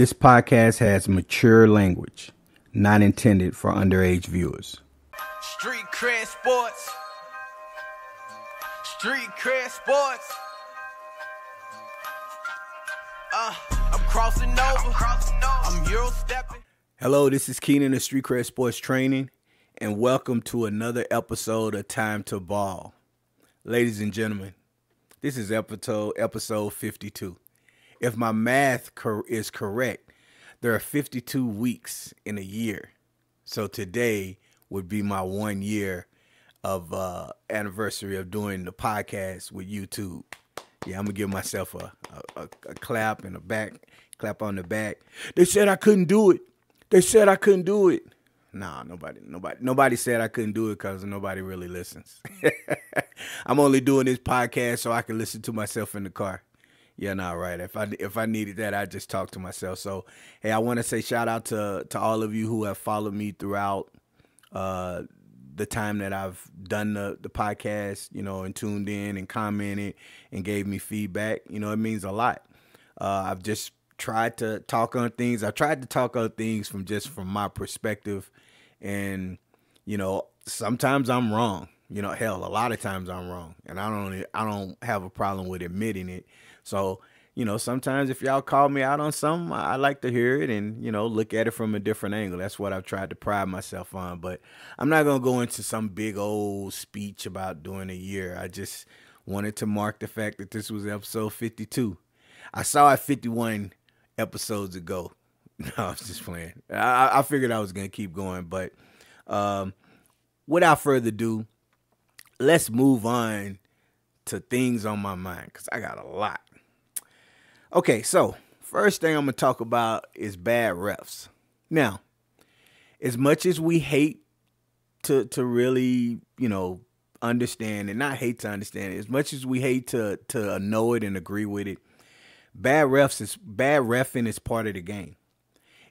This podcast has mature language, not intended for underage viewers. Street cred sports. Street cred sports. I'm crossing over. I'm Euro stepping. Hello, this is Keenan of Street Cred Sports Training, and welcome to another episode of Time to Ball. Ladies and gentlemen, this is episode 52. If my math is correct, there are 52 weeks in a year. So today would be my 1 year of anniversary of doing the podcast with YouTube. Yeah, I'm gonna give myself a clap and clap on the back. They said I couldn't do it. Nah, nobody said I couldn't do it because nobody really listens. I'm only doing this podcast so I can listen to myself in the car. Yeah, no, right. If I needed that, I'd just talk to myself. So, hey, I want to say shout out to all of you who have followed me throughout the time that I've done the podcast, and tuned in and commented and gave me feedback. It means a lot. I've just tried to talk on things. I tried to talk on things from my perspective, and sometimes I'm wrong. Hell, a lot of times I'm wrong, and I don't have a problem with admitting it. So, sometimes if y'all call me out on something, I like to hear it and, look at it from a different angle. That's what I've tried to pride myself on. But I'm not going to go into some big old speech about doing a year. I just wanted to mark the fact that this was episode 52. I saw it 51 episodes ago. No, I was just playing. I figured I was going to keep going. But without further ado, let's move on to things on my mind because I got a lot. Okay, so first thing I'm going to talk about is bad refs. Now, as much as we hate to really, understand, and not hate to understand it, as much as we hate to know it and agree with it, bad reffing is part of the game.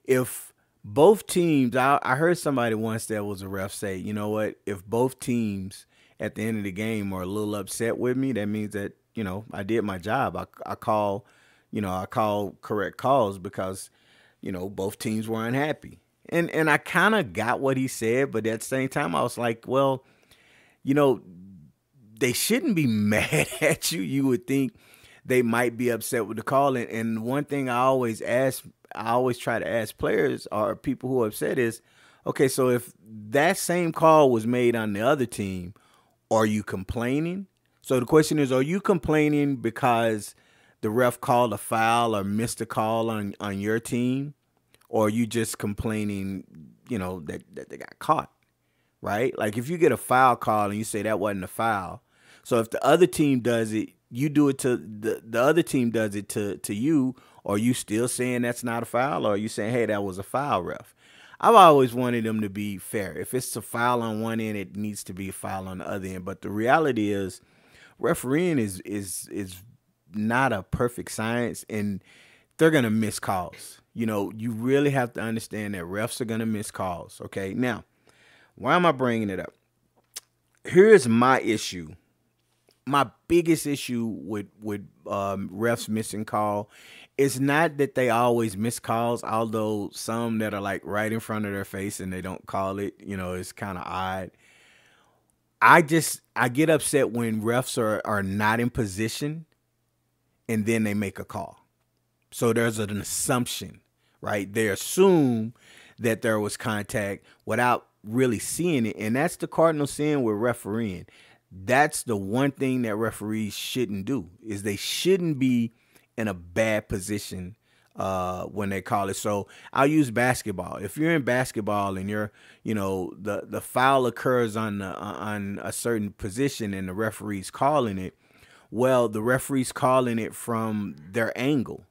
If both teams, I heard somebody once that was a ref say, you know what, if both teams at the end of the game are a little upset with me, that means that, I did my job. I call correct calls because, both teams were unhappy. And I kind of got what he said, but at the same time, I was like, well, they shouldn't be mad at you. You would think they might be upset with the call. And one thing I always try to ask players or people who are upset is, okay, so if that same call was made on the other team, are you complaining? So the question is, are you complaining because the ref called a foul or missed a call on your team? Or are you just complaining, that they got caught, right? Like if you get a foul call and you say that wasn't a foul. So if the other team does it, you do it to the other team does it to you, are you still saying that's not a foul? Or are you saying, hey, that was a foul, ref? I've always wanted them to be fair. If it's a foul on one end, it needs to be a foul on the other end. But the reality is refereeing is not a perfect science, and they're going to miss calls. You really have to understand that refs are going to miss calls. Okay. Now, why am I bringing it up? Here's my issue. My biggest issue with refs missing call is not that they always miss calls, although some that are like right in front of their face and they don't call it, it's kind of odd. I get upset when refs are not in position and then they make a call. So there's an assumption, right? They assume that there was contact without really seeing it. And that's the cardinal sin with refereeing. That's the one thing that referees shouldn't do, is they shouldn't be in a bad position when they call it. So I'll use basketball. If you're in basketball and you're, the foul occurs on a certain position and the referee's calling it, well, the referee's calling it from their angle.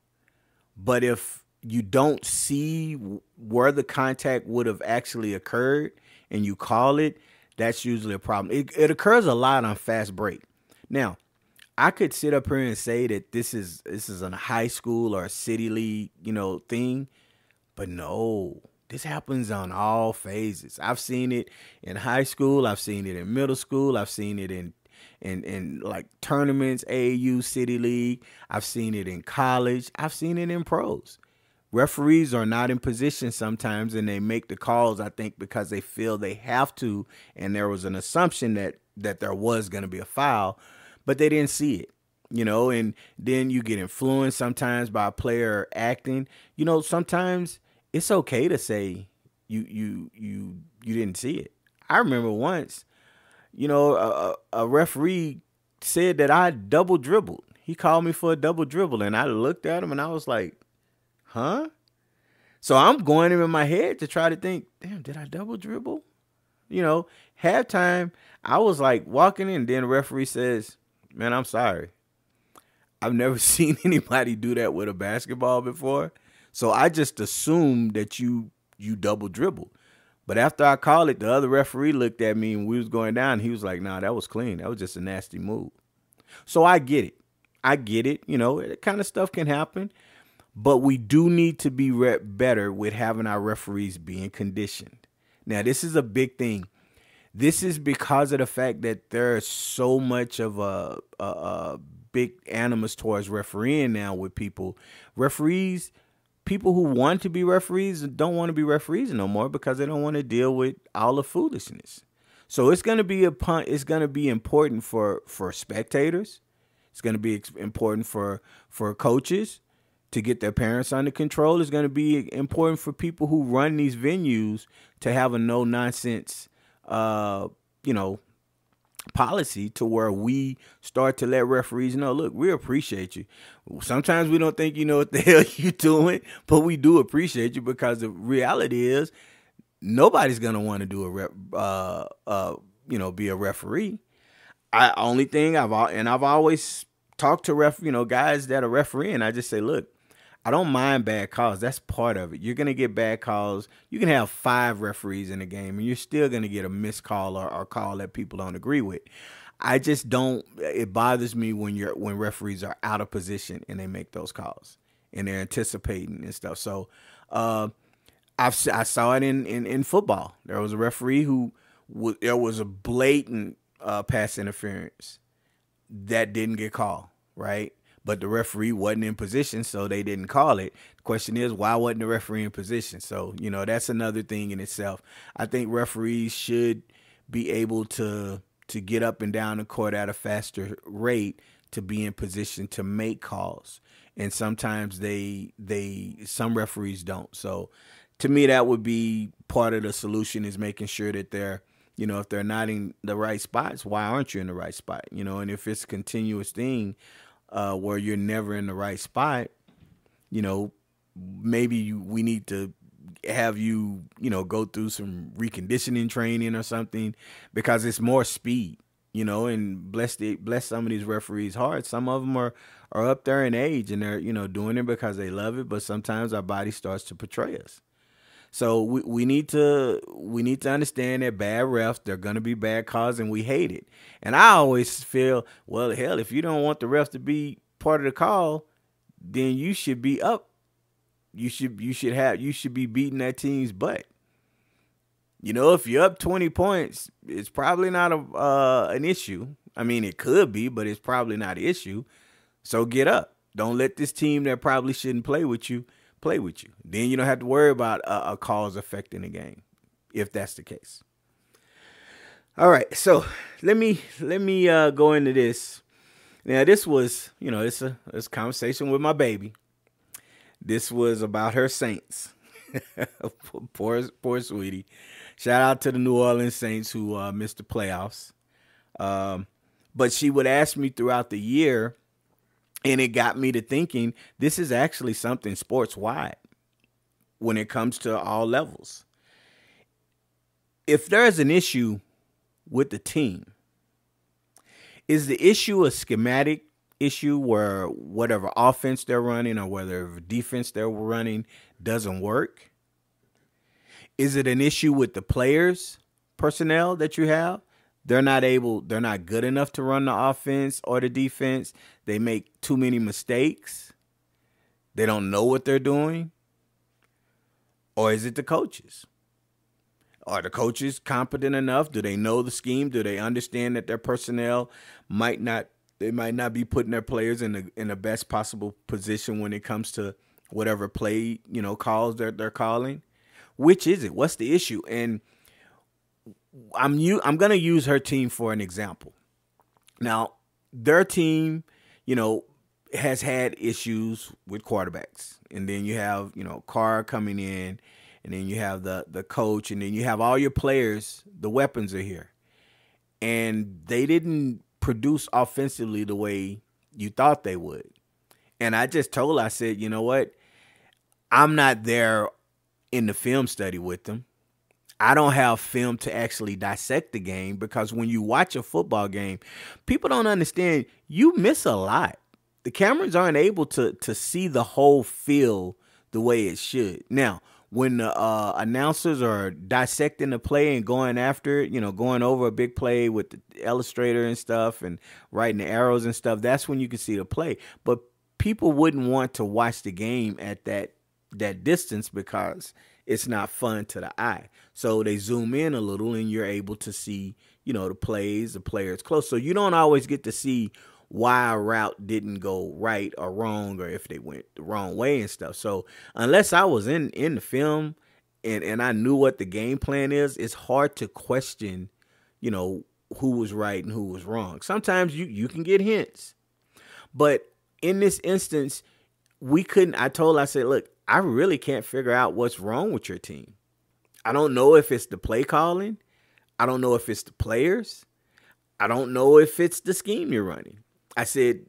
But if you don't see where the contact would have actually occurred and you call it, that's usually a problem. It occurs a lot on fast break. Now, I could sit up here and say that this is a high school or a city league, thing, but no, this happens on all phases. I've seen it in high school. I've seen it in middle school. I've seen it in like tournaments, AAU, city league. I've seen it in college. I've seen it in pros. Referees are not in position sometimes, and they make the calls, I think, because they feel they have to, and there was an assumption that there was going to be a foul, but they didn't see it, and then you get influenced sometimes by a player acting. Sometimes it's okay to say you didn't see it. I remember once, a referee said that I double dribbled. He called me for a double dribble, and I looked at him and I was like, huh? So I'm going in my head to try to think, damn, did I double dribble? Halftime, I was like walking in, then the referee says, man, I'm sorry. I've never seen anybody do that with a basketball before. So I just assumed that you double dribbled. But after I called it, the other referee looked at me and we was going down. He was like, nah, that was clean. That was just a nasty move. So I get it. That kind of stuff can happen. But we do need to be better with having our referees being conditioned. Now, this is a big thing. This is because of the fact that there's so much of a big animus towards refereeing now with people. Referees, people who want to be referees don't want to be referees no more because they don't want to deal with all the foolishness. So it's going to be important for spectators. It's going to be important for coaches to get their parents under control. It's going to be important for people who run these venues to have a no nonsense, policy to where we start to let referees know, look, we appreciate you. Sometimes we don't think you know what the hell you're doing, but we do appreciate you because the reality is nobody's going to want to do be a referee. I've always talked to guys that are refereeing. I just say, look, I don't mind bad calls. That's part of it. You're going to get bad calls. You can have 5 referees in a game, and you're still going to get a missed call or a call that people don't agree with. I just don't. It bothers me when referees are out of position and they make those calls and they're anticipating and stuff. So I saw it in football. There was a referee there was a blatant pass interference that didn't get called, right? But the referee wasn't in position, so they didn't call it. The question is, why wasn't the referee in position? So, that's another thing in itself. I think referees should be able to get up and down the court at a faster rate to be in position to make calls. And sometimes some referees don't. So to me, that would be part of the solution, is making sure that they're, if they're not in the right spots, why aren't you in the right spot? And if it's a continuous thing, where you're never in the right spot, maybe we need to have you, go through some reconditioning training or something, because it's more speed, and bless some of these referees' hearts. Some of them are up there in age and they're, doing it because they love it. But sometimes our body starts to betray us. So we need to understand that bad refs, they're going to be bad calls, and we hate it. And I always feel, well, hell, if you don't want the refs to be part of the call, then you should be up. You should be beating that team's butt. If you're up 20 points, it's probably not an issue. I mean, it could be, but it's probably not an issue. So get up. Don't let this team that probably shouldn't play with you. Then you don't have to worry about a cause affecting the game, if that's the case. All right, so let me go into this. Now, this was, it's a conversation with my baby. This was about her Saints. poor sweetie. Shout out to the New Orleans Saints who missed the playoffs. But she would ask me throughout the year, and it got me to thinking, this is actually something sports-wide when it comes to all levels. If there's an issue with the team, is the issue a schematic issue where whatever offense they're running or whatever defense they're running doesn't work? Is it an issue with the players, personnel that you have? They're not good enough to run the offense or the defense. They make too many mistakes. They don't know what they're doing. Or is it the coaches? Are the coaches competent enough? Do they know the scheme? Do they understand that their personnel might not be putting their players in the best possible position when it comes to whatever play, calls that they're calling. Which is it? What's the issue? And I'm going to use her team for an example. Now, their team, has had issues with quarterbacks. And then you have, Carr coming in, and then you have the coach, and then you have all your players, the weapons are here. And they didn't produce offensively the way you thought they would. And I said, you know what? I'm not there in the film study with them. I don't have film to actually dissect the game, because when you watch a football game, people don't understand you miss a lot. The cameras aren't able to see the whole field the way it should. Now, when the announcers are dissecting the play and going after it, going over a big play with the illustrator and stuff and writing the arrows and stuff, that's when you can see the play. But people wouldn't want to watch the game at that distance because it's not fun to the eye. So they zoom in a little and you're able to see, the plays, the players close. So you don't always get to see why a route didn't go right or wrong, or if they went the wrong way and stuff. So unless I was in the film and I knew what the game plan is, it's hard to question, who was right and who was wrong. Sometimes you can get hints. But in this instance, I said, look, I really can't figure out what's wrong with your team. I don't know if it's the play calling. I don't know if it's the players. I don't know if it's the scheme you're running. I said,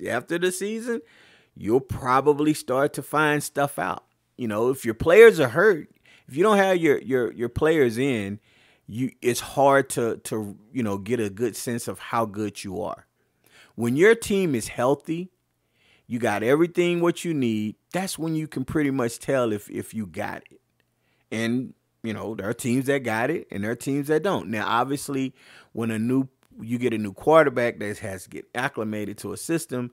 after the season, you'll probably start to find stuff out. If your players are hurt, if you don't have your players in, it's hard to get a good sense of how good you are. When your team is healthy, you got everything what you need, that's when you can pretty much tell if you got it. And, there are teams that got it and there are teams that don't. Now, obviously, when you get a new quarterback that has to get acclimated to a system,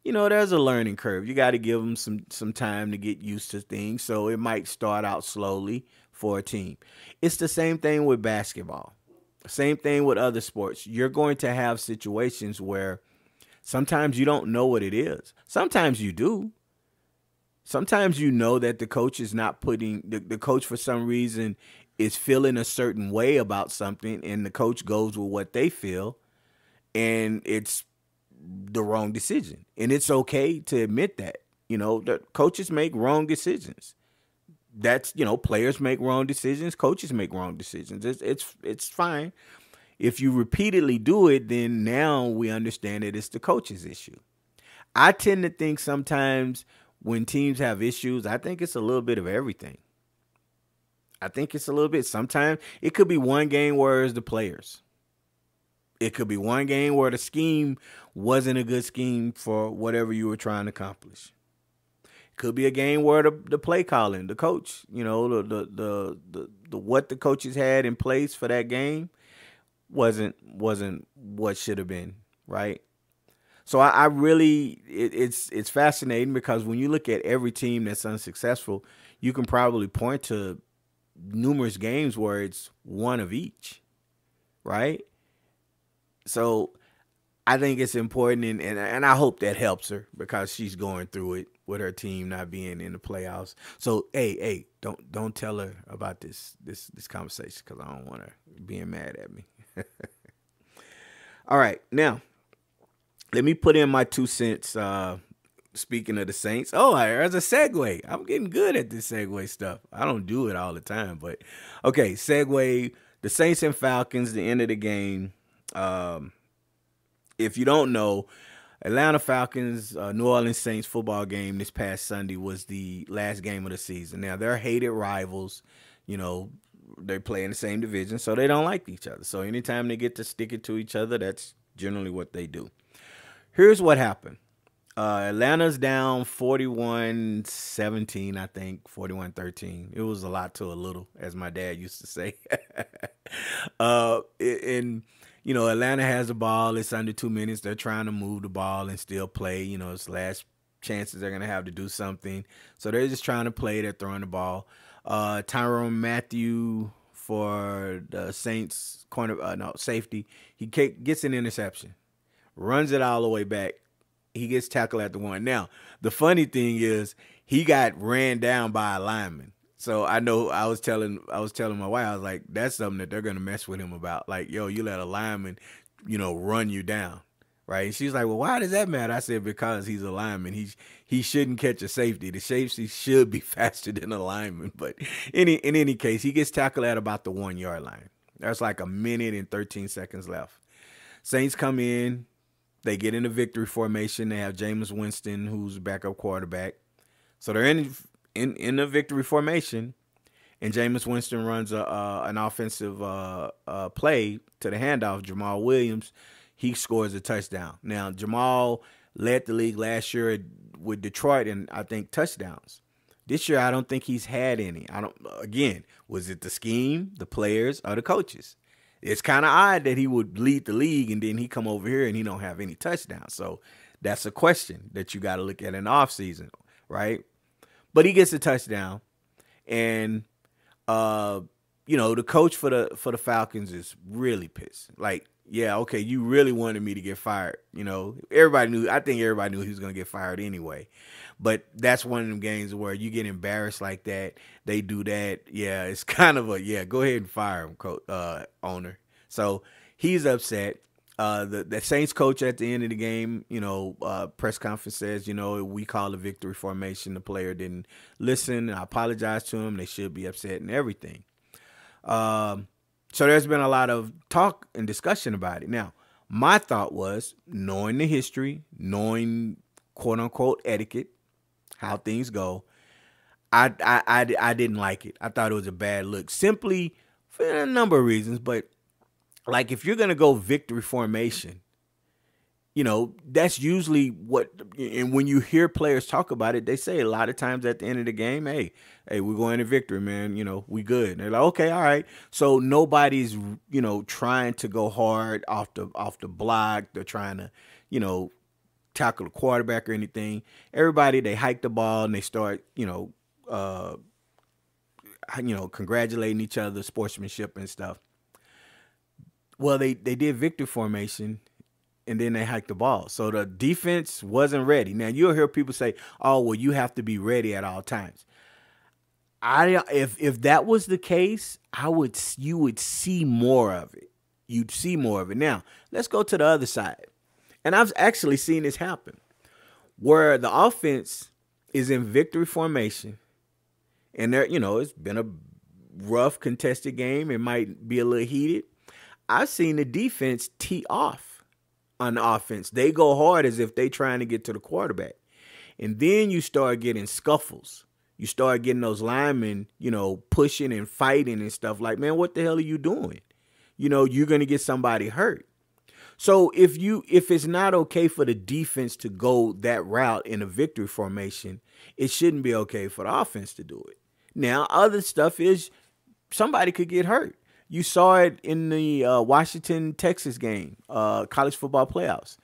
there's a learning curve. You got to give them some time to get used to things. So it might start out slowly for a team. It's the same thing with basketball. Same thing with other sports. You're going to have situations where sometimes you don't know what it is. Sometimes you do. Sometimes you know that the coach is not the coach for some reason is feeling a certain way about something, and the coach goes with what they feel, and it's the wrong decision. And it's okay to admit that. The coaches make wrong decisions. That's, players make wrong decisions, coaches make wrong decisions. It's fine. If you repeatedly do it, then now we understand that it's the coach's issue. I tend to think sometimes when teams have issues, I think it's a little bit of everything. I think it's a little bit. Sometimes it could be one game where it's the players. It could be one game where the scheme wasn't a good scheme for whatever you were trying to accomplish. It could be a game where the play calling, the coach, the what the coaches had in place for that game wasn't what should have been, right? So I really, it's fascinating, because when you look at every team that's unsuccessful, you can probably point to numerous games where it's one of each, right? So I think it's important, and I hope that helps her, because she's going through it with her team not being in the playoffs. So hey, don't tell her about this conversation, because I don't want her being mad at me. All right, now let me put in my 2 cents. Speaking of the Saints, there's a segue. I'm getting good at this segue stuff. I don't do it all the time, but okay, segue. The Saints and Falcons, the end of the game. If you don't know, Atlanta Falcons, New Orleans Saints football game this past Sunday was the last game of the season. Now, they're hated rivals. They play in the same division, so they don't like each other. So anytime they get to stick it to each other, that's generally what they do. Here's what happened. Atlanta's down 41-17, I think, 41-13. It was a lot to a little, as my dad used to say. Atlanta has the ball. It's under 2 minutes. They're trying to move the ball and still play. It's the last chances they're going to have to do something. So they're just trying to play. They're throwing the ball. Tyrann Mathieu for the Saints safety. He gets an interception, runs it all the way back. He gets tackled at the 1. Now, the funny thing is he got ran down by a lineman. So I know I was telling my wife, I was like, that's something that they're gonna mess with him about. Like, yo, you let a lineman, run you down, right? And she's like, well, why does that matter? I said, because he's a lineman. He shouldn't catch a safety. The safety should be faster than a lineman. But in any case, he gets tackled at about the 1 yard line. There's like a minute and 13 seconds left. Saints come in, they get in the victory formation. They have Jameis Winston, who's a backup quarterback. So they're in the victory formation, and Jameis Winston runs an offensive play to the handoff. Jamal Williams, he scores a touchdown. Now, Jamal led the league last year with Detroit in, I think, touchdowns. This year, I don't think he's had any. Again, was it the scheme, the players, or the coaches? It's kind of odd that he would lead the league and then he come over here and he don't have any touchdowns. So that's a question that you got to look at in the offseason, right? But he gets a touchdown, and the coach for the Falcons is really pissed. Like, yeah, okay, you really wanted me to get fired. Everybody knew. I think everybody knew he was gonna get fired anyway. But that's one of them games where you get embarrassed like that. They do that. Yeah, it's kind of go ahead and fire him, owner. So he's upset. The Saints coach at the end of the game, press conference says, we call the victory formation. The player didn't listen. I apologize to him. They should be upset and everything. So there's been a lot of talk and discussion about it. Now, my thought was, knowing the history, knowing quote unquote etiquette, how things go, I didn't like it. I thought it was a bad look, simply for a number of reasons, but like, if you're going to go victory formation, that's usually what, and when you hear players talk about it, they say a lot of times at the end of the game, hey, we're going to victory, man. We good. And they're like, okay, all right. So nobody's, trying to go hard off the block. They're trying to, tackle the quarterback or anything. Everybody, they hike the ball and they start, congratulating each other, sportsmanship and stuff. Well, they did victory formation, and then they hiked the ball. So the defense wasn't ready. Now, you'll hear people say, oh, well, you have to be ready at all times. If that was the case, you would see more of it. You'd see more of it. Now, let's go to the other side. And I've actually seen this happen, where the offense is in victory formation, and it's been a rough, contested game. It might be a little heated. I've seen the defense tee off on the offense. They go hard as if they trying to get to the quarterback. And then you start getting scuffles. You start getting those linemen, pushing and fighting and stuff like, man, what the hell are you doing? You're going to get somebody hurt. So if it's not okay for the defense to go that route in a victory formation, it shouldn't be okay for the offense to do it. Now, other stuff is somebody could get hurt. You saw it in the Washington-Texas game, college football playoffs.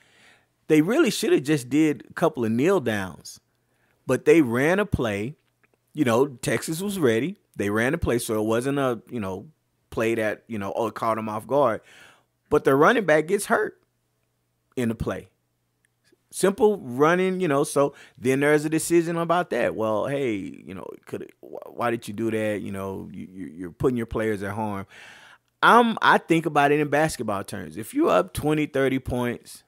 They really should have just did a couple of kneel downs, but they ran a play. Texas was ready. They ran a play, so it wasn't a play that it caught them off guard. But the running back gets hurt in the play. Simple running, so then there's a decision about that. Well, hey, why did you do that? You're putting your players at harm. I think about it in basketball terms. If you're up 20, 30 points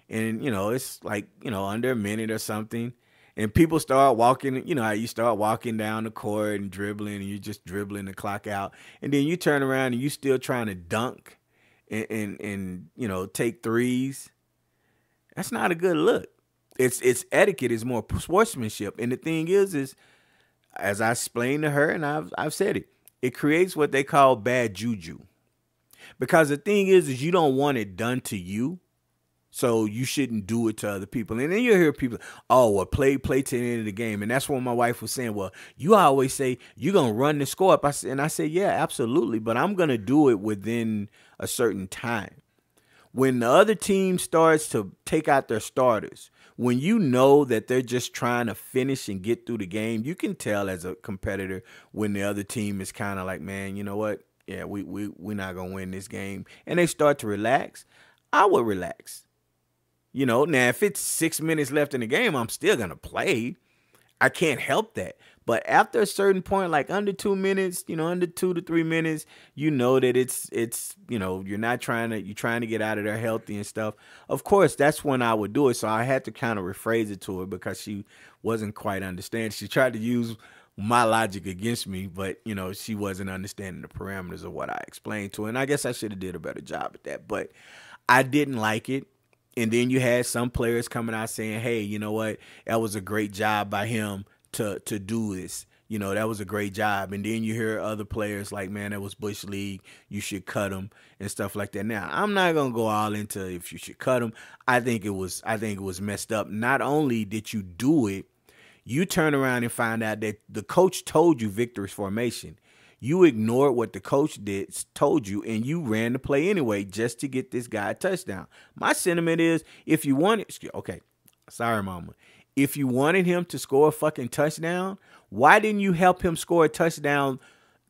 and, it's like, under a minute or something, and people start walking, how you start walking down the court and dribbling, and you're just dribbling the clock out. And then you turn around and you still trying to dunk and take threes. That's not a good look. It's etiquette. It's more sportsmanship. And the thing is as I explained to her, and I've said it, it creates what they call bad juju. Because the thing is you don't want it done to you, so you shouldn't do it to other people. And then you hear people, oh, well, play to the end of the game. And that's what my wife was saying. Well, you always say you're going to run the score up. I said, yeah, absolutely. But I'm going to do it within a certain time. When the other team starts to take out their starters, when you know that they're just trying to finish and get through the game, you can tell as a competitor when the other team is kind of like, man, you know what? Yeah, we're not going to win this game. And they start to relax. I would relax. Now, if it's 6 minutes left in the game, I'm still going to play. I can't help that. But after a certain point, like under 2 minutes, under 2 to 3 minutes, that it's you're trying to get out of there healthy and stuff. Of course, that's when I would do it. So I had to kind of rephrase it to her because she wasn't quite understanding. She tried to use my logic against me, but she wasn't understanding the parameters of what I explained to her. And I guess I should have did a better job at that. But I didn't like it. And then you had some players coming out saying, hey, you know what? That was a great job by him to do this. That was a great job. And then you hear other players like, man, that was Bush League. You should cut him and stuff like that. Now, I'm not going to go all into if you should cut him. I think it was messed up. Not only did you do it, you turn around and find out that the coach told you victory formation. You ignored what the coach told you, and you ran the play anyway just to get this guy a touchdown. My sentiment is, if you wanted, okay, sorry, mama. If you wanted him to score a fucking touchdown, why didn't you help him score a touchdown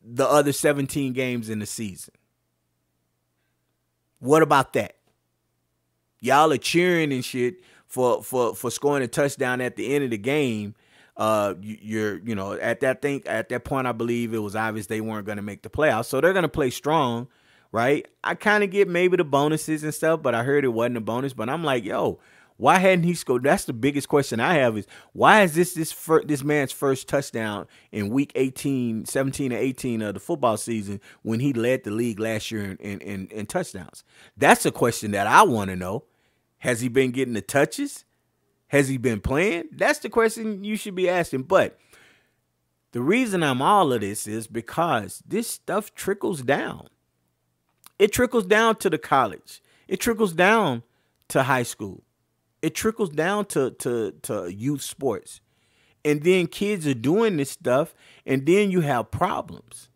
the other 17 games in the season? What about that? Y'all are cheering and shit for scoring a touchdown at the end of the game. At that point, I believe it was obvious they weren't going to make the playoffs. So they're going to play strong, right? I kind of get maybe the bonuses and stuff, but I heard it wasn't a bonus. But I'm like, yo, why hadn't he scored? That's the biggest question I have is, why is this man's first touchdown in week 17 and 18 of the football season when he led the league last year in touchdowns? That's a question that I want to know. Has he been getting the touches? Has he been playing? That's the question you should be asking. But the reason I'm all of this is because this stuff trickles down. It trickles down to the college. It trickles down to high school. It trickles down to youth sports. And then kids are doing this stuff, and then you have problems.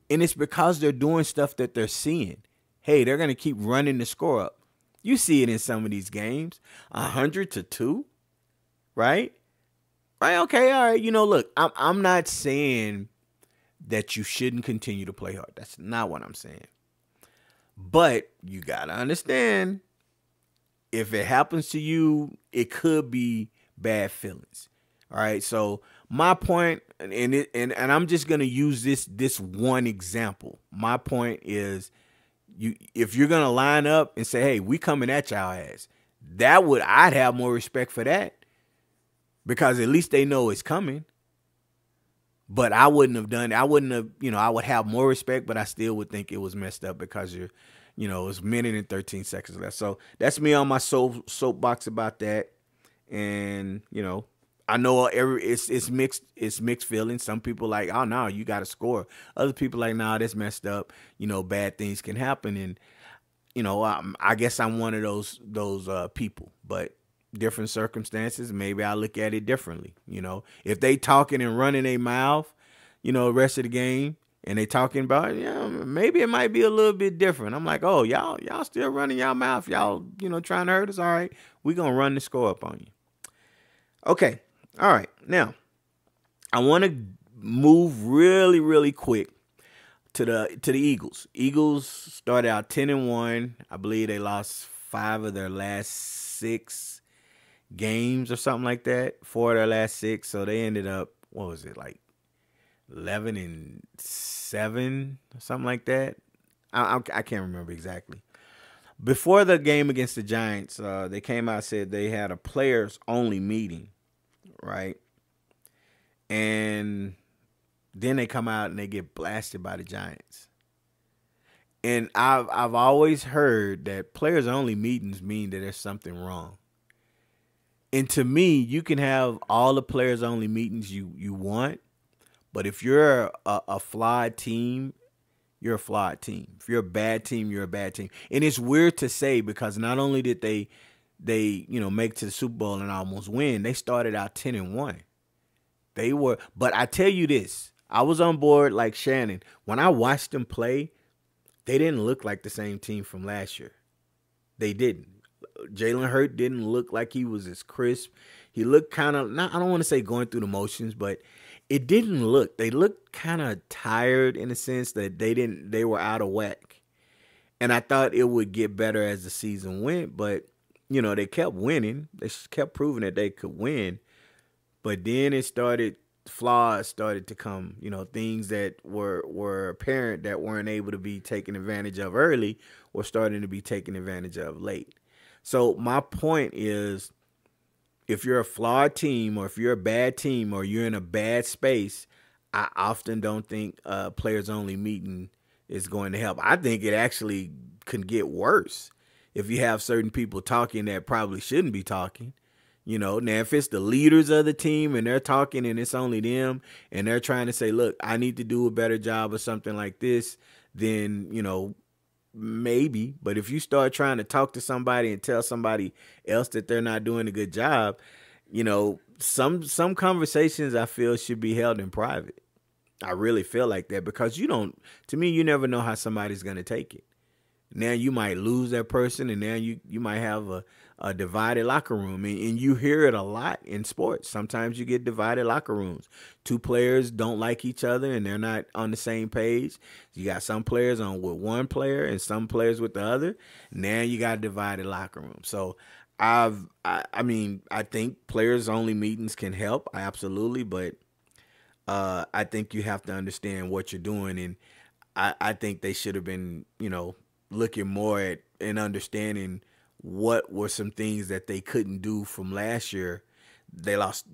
And it's because they're doing stuff that they're seeing. Hey, they're going to keep running the score up. You see it in some of these games, 100-2, right? Right? Okay, all right. Look, I'm not saying that you shouldn't continue to play hard. That's not what I'm saying. But you got to understand, if it happens to you, it could be bad feelings. All right. So my point, and I'm just going to use this one example. My point is, if you're going to line up and say, hey, we coming at y'all ass, I'd have more respect for that, because at least they know it's coming. But I wouldn't have done it. I would have more respect, but I still would think it was messed up because it was a minute and 13 seconds left. So that's me on my soapbox about that. And, I know it's mixed feelings. Some people like, oh no, you got to score. Other people like, nah, that's messed up. Bad things can happen, and I guess I'm one of those people. But different circumstances, maybe I look at it differently. If they talking and running their mouth, the rest of the game, and they talking about, maybe it might be a little bit different. I'm like, oh, y'all still running y'all mouth, y'all trying to hurt us. All right, we gonna run the score up on you. Okay. All right, now I want to move really, really quick to the Eagles. Eagles started out 10-1. I believe they lost 5 of their last 6 games or something like that. 4 of their last 6, so they ended up, what was it, like 11-7 or something like that. I can't remember exactly. Before the game against the Giants, they came out and said they had a players only meeting. Right. And then they come out and they get blasted by the Giants. And I've always heard that players only meetings mean that there's something wrong. And to me, you can have all the players only meetings you want, but if you're a flawed team, you're a flawed team. If you're a bad team, you're a bad team. And it's weird to say, because not only did they make it to the Super Bowl and almost win, they started out 10-1. But I tell you this, I was on board like Shannon. When I watched them play, they didn't look like the same team from last year. They didn't. Jalen Hurts didn't look like he was as crisp. He looked kind of, I don't want to say going through the motions, but it didn't look. They looked kind of tired in a sense that they were out of whack. And I thought it would get better as the season went, but they kept winning. They kept proving that they could win. But then flaws started to come, things that were apparent that weren't able to be taken advantage of early were starting to be taken advantage of late. So my point is, if you're a flawed team, or if you're a bad team, or you're in a bad space, I often don't think players only meeting is going to help. I think it actually can get worse if you have certain people talking that probably shouldn't be talking. Now if it's the leaders of the team and they're talking and it's only them and they're trying to say, look, I need to do a better job or something like this, then, maybe. But if you start trying to talk to somebody and tell somebody else that they're not doing a good job, some conversations I feel should be held in private. I really feel like that, because to me, you never know how somebody's going to take it. Now you might lose that person, and now you might have a divided locker room. And you hear it a lot in sports. Sometimes you get divided locker rooms. Two players don't like each other and they're not on the same page. You got some players on with one player and some players with the other. Now you got a divided locker room. So I think players only meetings can help. Absolutely. But I think you have to understand what you're doing. And I think they should have been, looking more at and understanding what were some things that they couldn't do from last year. They lost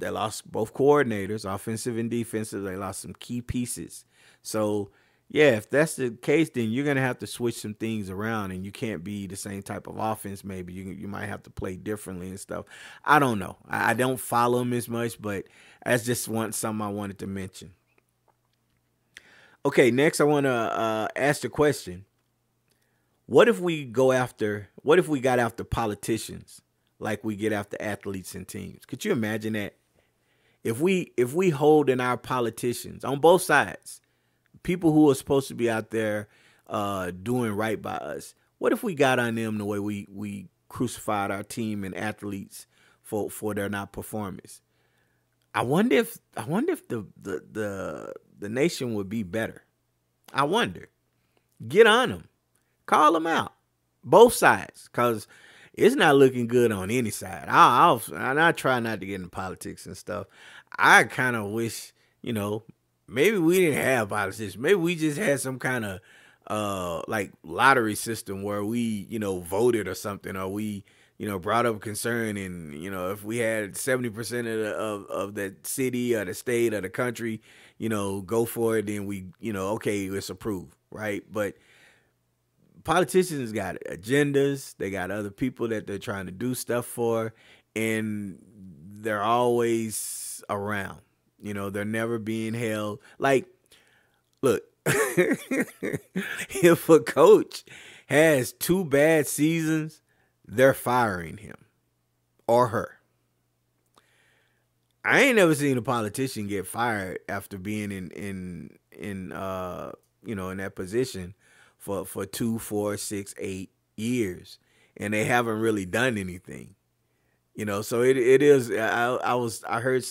both coordinators, offensive and defensive. They lost some key pieces. So yeah, if that's the case, then you're gonna have to switch some things around, and you can't be the same type of offense. Maybe you might have to play differently and stuff. I don't know. I don't follow them as much, but that's just something I wanted to mention. Okay, next I want to ask the question: What if we got after politicians like we get after athletes and teams? Could you imagine that? If we hold in our politicians on both sides, people who are supposed to be out there doing right by us, what if we got on them the way we crucified our team and athletes for their not performance? I wonder if the nation would be better. I wonder. Get on them. Call them out, both sides, because it's not looking good on any side. I try not to get into politics and stuff. I kind of wish, maybe we didn't have politics. Maybe we just had some kind of like lottery system where we, voted or something, or we, brought up a concern, and if we had 70% of the city or the state or the country, go for it, then we, okay, it's approved, right? But politicians got agendas. They got other people that they're trying to do stuff for, and they're always around. They're never being held. Like, look, if a coach has 2 bad seasons, they're firing him or her. I ain't never seen a politician get fired after being in that position for 2, 4, 6, 8 years, and they haven't really done anything. So it is. I heard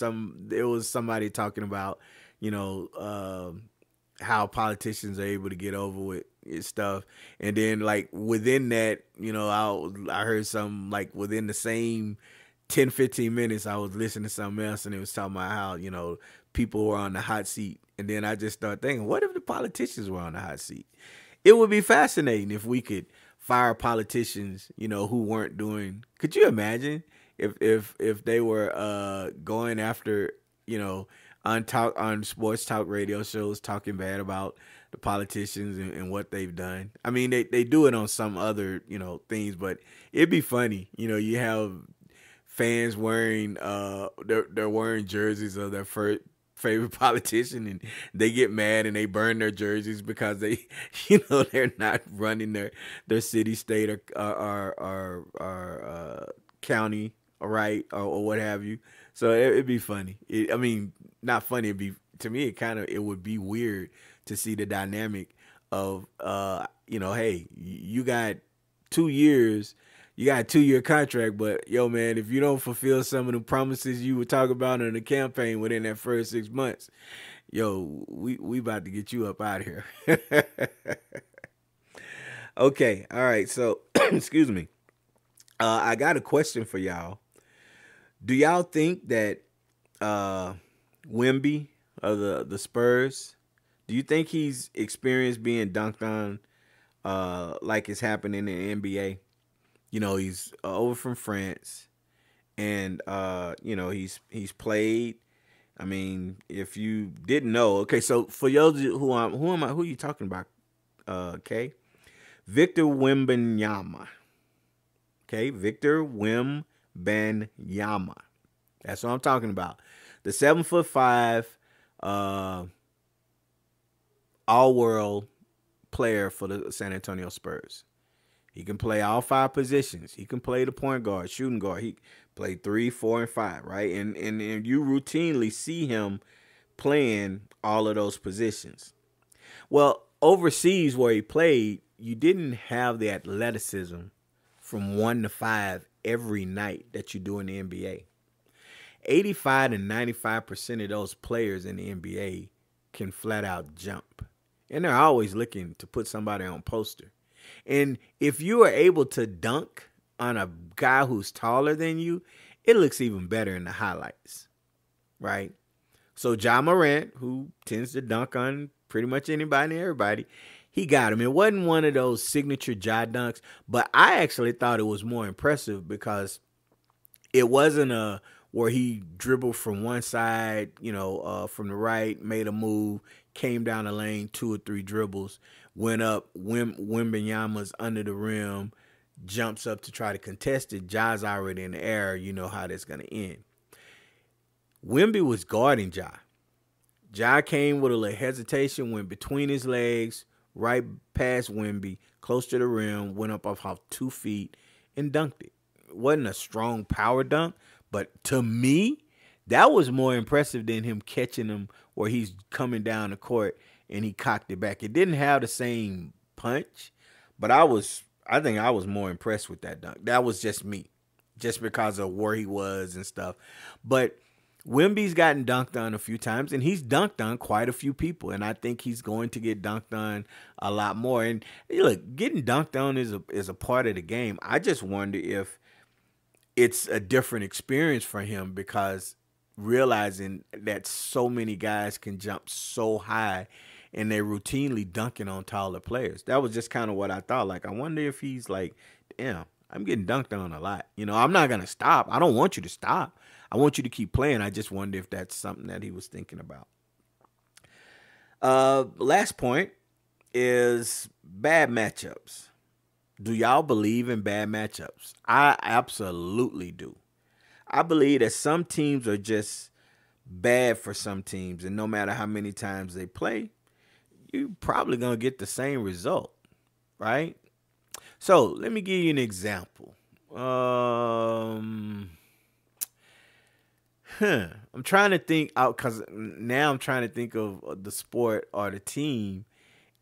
there was somebody talking about, how politicians are able to get over with stuff, and then like within that, I heard some, like within the same 10, 15 minutes, I was listening to something else, and it was talking about how people were on the hot seat, and then I just started thinking, what if the politicians were on the hot seat? It would be fascinating if we could fire politicians, who weren't doing. Could you imagine if they were going after, on sports talk radio shows, talking bad about the politicians and what they've done? I mean, they do it on some other, things, but it'd be funny. You have fans wearing they're wearing jerseys of their favorite politician, and they get mad and they burn their jerseys because they they're not running their city, state, or county right, or what have you. So it'd be funny. Not funny. To me, it would be weird to see the dynamic of hey, you got 2 years. You got a 2-year contract, but yo, man, if you don't fulfill some of the promises you were talking about in the campaign within that first 6 months, yo, we about to get you up out of here. Okay, all right. So, excuse me. I got a question for y'all. Do y'all think that Wemby of the Spurs. Do you think he's experienced being dunked on like it's happening in the NBA? You know, he's over from France, and he's played. I mean, if you didn't know, okay. So for those who are you talking about? Okay, Victor Wembanyama. Okay, Victor Wembanyama. That's what I'm talking about. The 7'5", all-world player for the San Antonio Spurs. He can play all 5 positions. He can play the point guard, shooting guard. He played 3, 4, and 5, right? And you routinely see him playing all of those positions. Well, overseas where he played, you didn't have the athleticism from 1 to 5 every night that you do in the NBA. 85 to 95% of those players in the NBA can flat out jump. And they're always looking to put somebody on poster. And if you are able to dunk on a guy who's taller than you, it looks even better in the highlights, right? So Ja Morant, who tends to dunk on pretty much anybody and everybody, he got him. It wasn't one of those signature Ja dunks, but I actually thought it was more impressive because it wasn't where he dribbled from one side, from the right, made a move, came down the lane, 2 or 3 dribbles, went up, Wembanyama's under the rim, jumps up to try to contest it. Ja's already in the air. You know how that's going to end. Wemby was guarding Ja. Ja came with a little hesitation, went between his legs, right past Wemby, close to the rim, went up off 2 feet, and dunked it. It wasn't a strong power dunk, but to me, that was more impressive than him catching him where he's coming down the court and he cocked it back. It didn't have the same punch, but I think I was more impressed with that dunk. That was just me, just because of where he was and stuff. But Wemby's gotten dunked on a few times, and he's dunked on quite a few people, and I think he's going to get dunked on a lot more. And look, getting dunked on is a part of the game. I just wonder if it's a different experience for him because realizing that so many guys can jump so high and they're routinely dunking on taller players. That was just kind of what I thought. Like, I wonder if he's like, damn, I'm getting dunked on a lot. I'm not going to stop. I don't want you to stop. I want you to keep playing. I just wonder if that's something that he was thinking about. Last point is bad matchups. Do y'all believe in bad matchups? I absolutely do. I believe that some teams are just bad for some teams, and no matter how many times they play, you're probably going to get the same result, right? So let me give you an example. I'm trying to think out because now I'm trying to think of the sport or the team,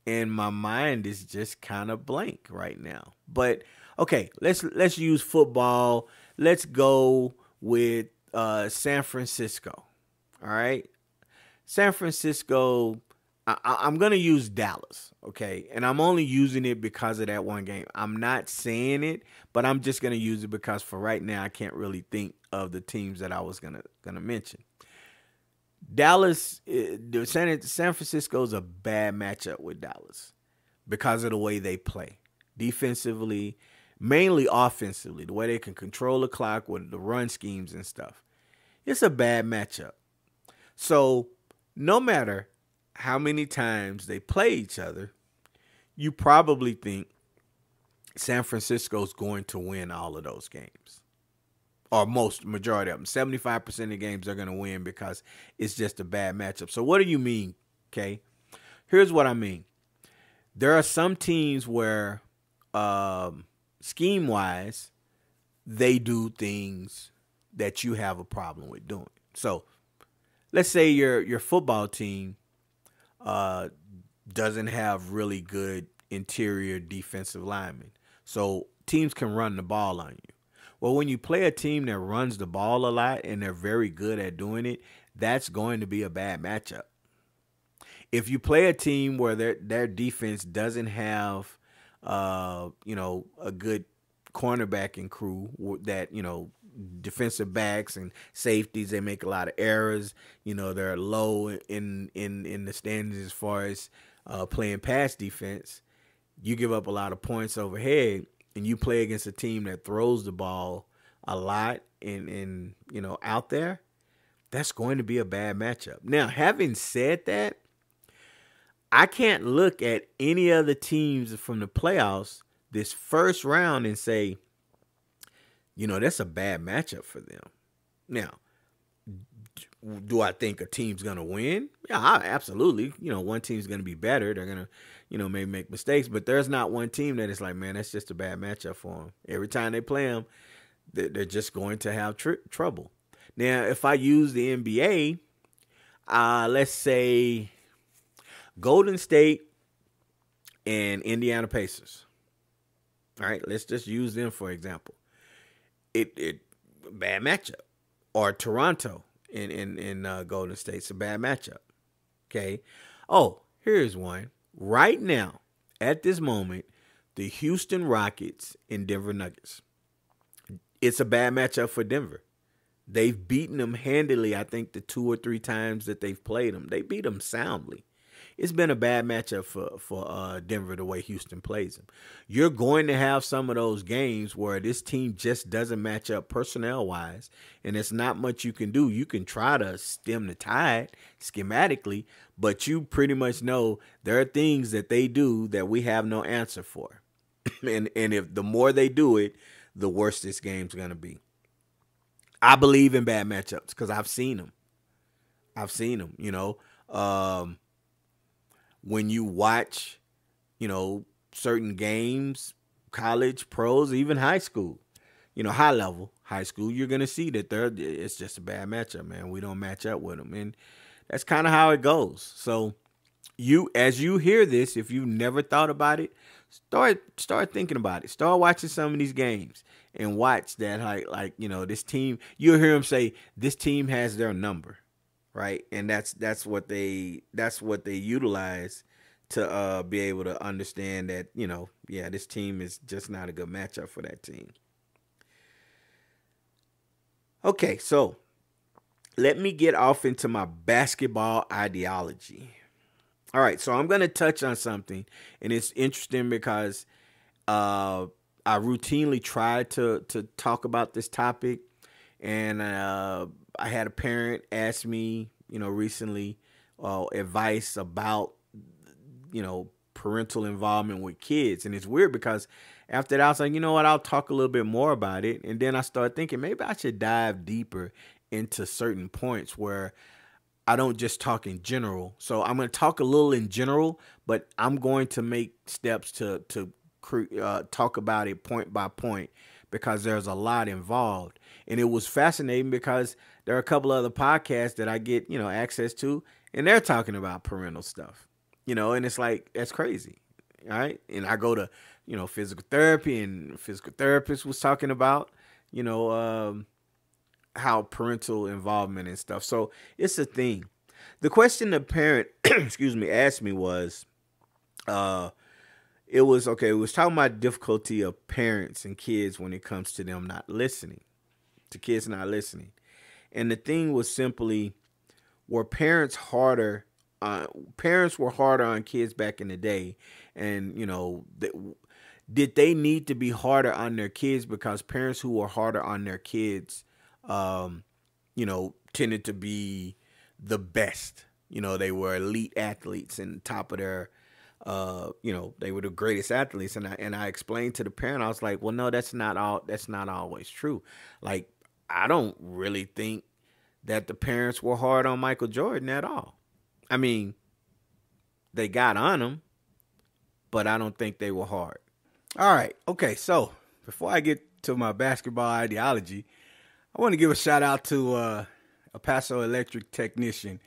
and my mind is just kind of blank right now. But okay, let's use football. Let's go with San Francisco. All right, San Francisco. I'm going to use Dallas, okay? And I'm only using it because of that one game. I'm not saying it, but I'm just going to use it because for right now, I can't really think of the teams that I was going to mention. Dallas, San Francisco is a bad matchup with Dallas because of the way they play. Defensively, mainly offensively, the way they can control the clock with the run schemes and stuff. It's a bad matchup. So no matter how many times they play each other, you probably think San Francisco's going to win all of those games. Or majority of them. 75% of the games are going to win because it's just a bad matchup. So what do you mean, okay? Here's what I mean. There are some teams where scheme-wise, they do things that you have a problem with doing. So let's say your football team doesn't have really good interior defensive linemen. So teams can run the ball on you. Well, when you play a team that runs the ball a lot and they're very good at doing it, that's going to be a bad matchup. If you play a team where their defense doesn't have a good cornerbacking crew that, defensive backs and safeties, they make a lot of errors. They're low in the standings as far as playing pass defense. You give up a lot of points overhead, and you play against a team that throws the ball a lot and out there. That's going to be a bad matchup. Now, having said that, I can't look at any other teams from the playoffs this first round and say, that's a bad matchup for them. Now, do I think a team's going to win? Yeah, absolutely. One team's going to be better. They're going to, maybe make mistakes, but there's not one team that is like, man, that's just a bad matchup for them. Every time they play them, they're just going to have trouble. Now, if I use the NBA, let's say Golden State and Indiana Pacers. All right, let's just use them for example. It bad matchup. Or Toronto in Golden State's a bad matchup. Okay. Oh, here's one. Right now, at this moment, the Houston Rockets and Denver Nuggets. It's a bad matchup for Denver. They've beaten them handily, I think, the 2 or 3 times that they've played them. They beat them soundly. It's been a bad matchup for Denver the way Houston plays them. You're going to have some of those games where this team just doesn't match up personnel-wise, and it's not much you can do. You can try to stem the tide schematically, but you pretty much know there are things that they do that we have no answer for. and if the more they do it, the worse this game's going to be. I believe in bad matchups because I've seen them. When you watch, certain games, college, pros, even high school, high level, high school, you're going to see that it's just a bad matchup, man. We don't match up with them. And that's kind of how it goes. So as you hear this, if you've never thought about it, start thinking about it. Start watching some of these games and watch that, this team, you'll hear them say, this team has their number. Right. And that's what they utilize to be able to understand that, this team is just not a good matchup for that team. Okay, so let me get off into my basketball ideology. All right, so I'm going to touch on something, and it's interesting because I routinely try to talk about this topic, and I had a parent ask me, recently advice about, parental involvement with kids. And it's weird because after that, I was like, you know what, I'll talk a little bit more about it. And then I started thinking maybe I should dive deeper into certain points where I don't just talk in general. So I'm going to talk a little in general, but I'm going to make steps to talk about it point by point because there's a lot involved. And it was fascinating because there are a couple other podcasts that I get, access to, and they're talking about parental stuff, and it's like, that's crazy. All right. And I go to, physical therapy, and physical therapist was talking about, how parental involvement and stuff. So it's a thing. The question the parent, asked me was, it was talking about difficulty of parents and kids when it comes to them not listening, to kids not listening. And the thing was simply, were parents harder? Parents were harder on kids back in the day, and did they need to be harder on their kids because parents who were harder on their kids, tended to be the best. They were elite athletes and top of their, they were the greatest athletes. And I explained to the parent, I was like, well, no, that's not always true. Like, I don't really think that the parents were hard on Michael Jordan at all. I mean, they got on him, but I don't think they were hard. All right. Okay. So before I get to my basketball ideology, I want to give a shout out to a Paso electric technician.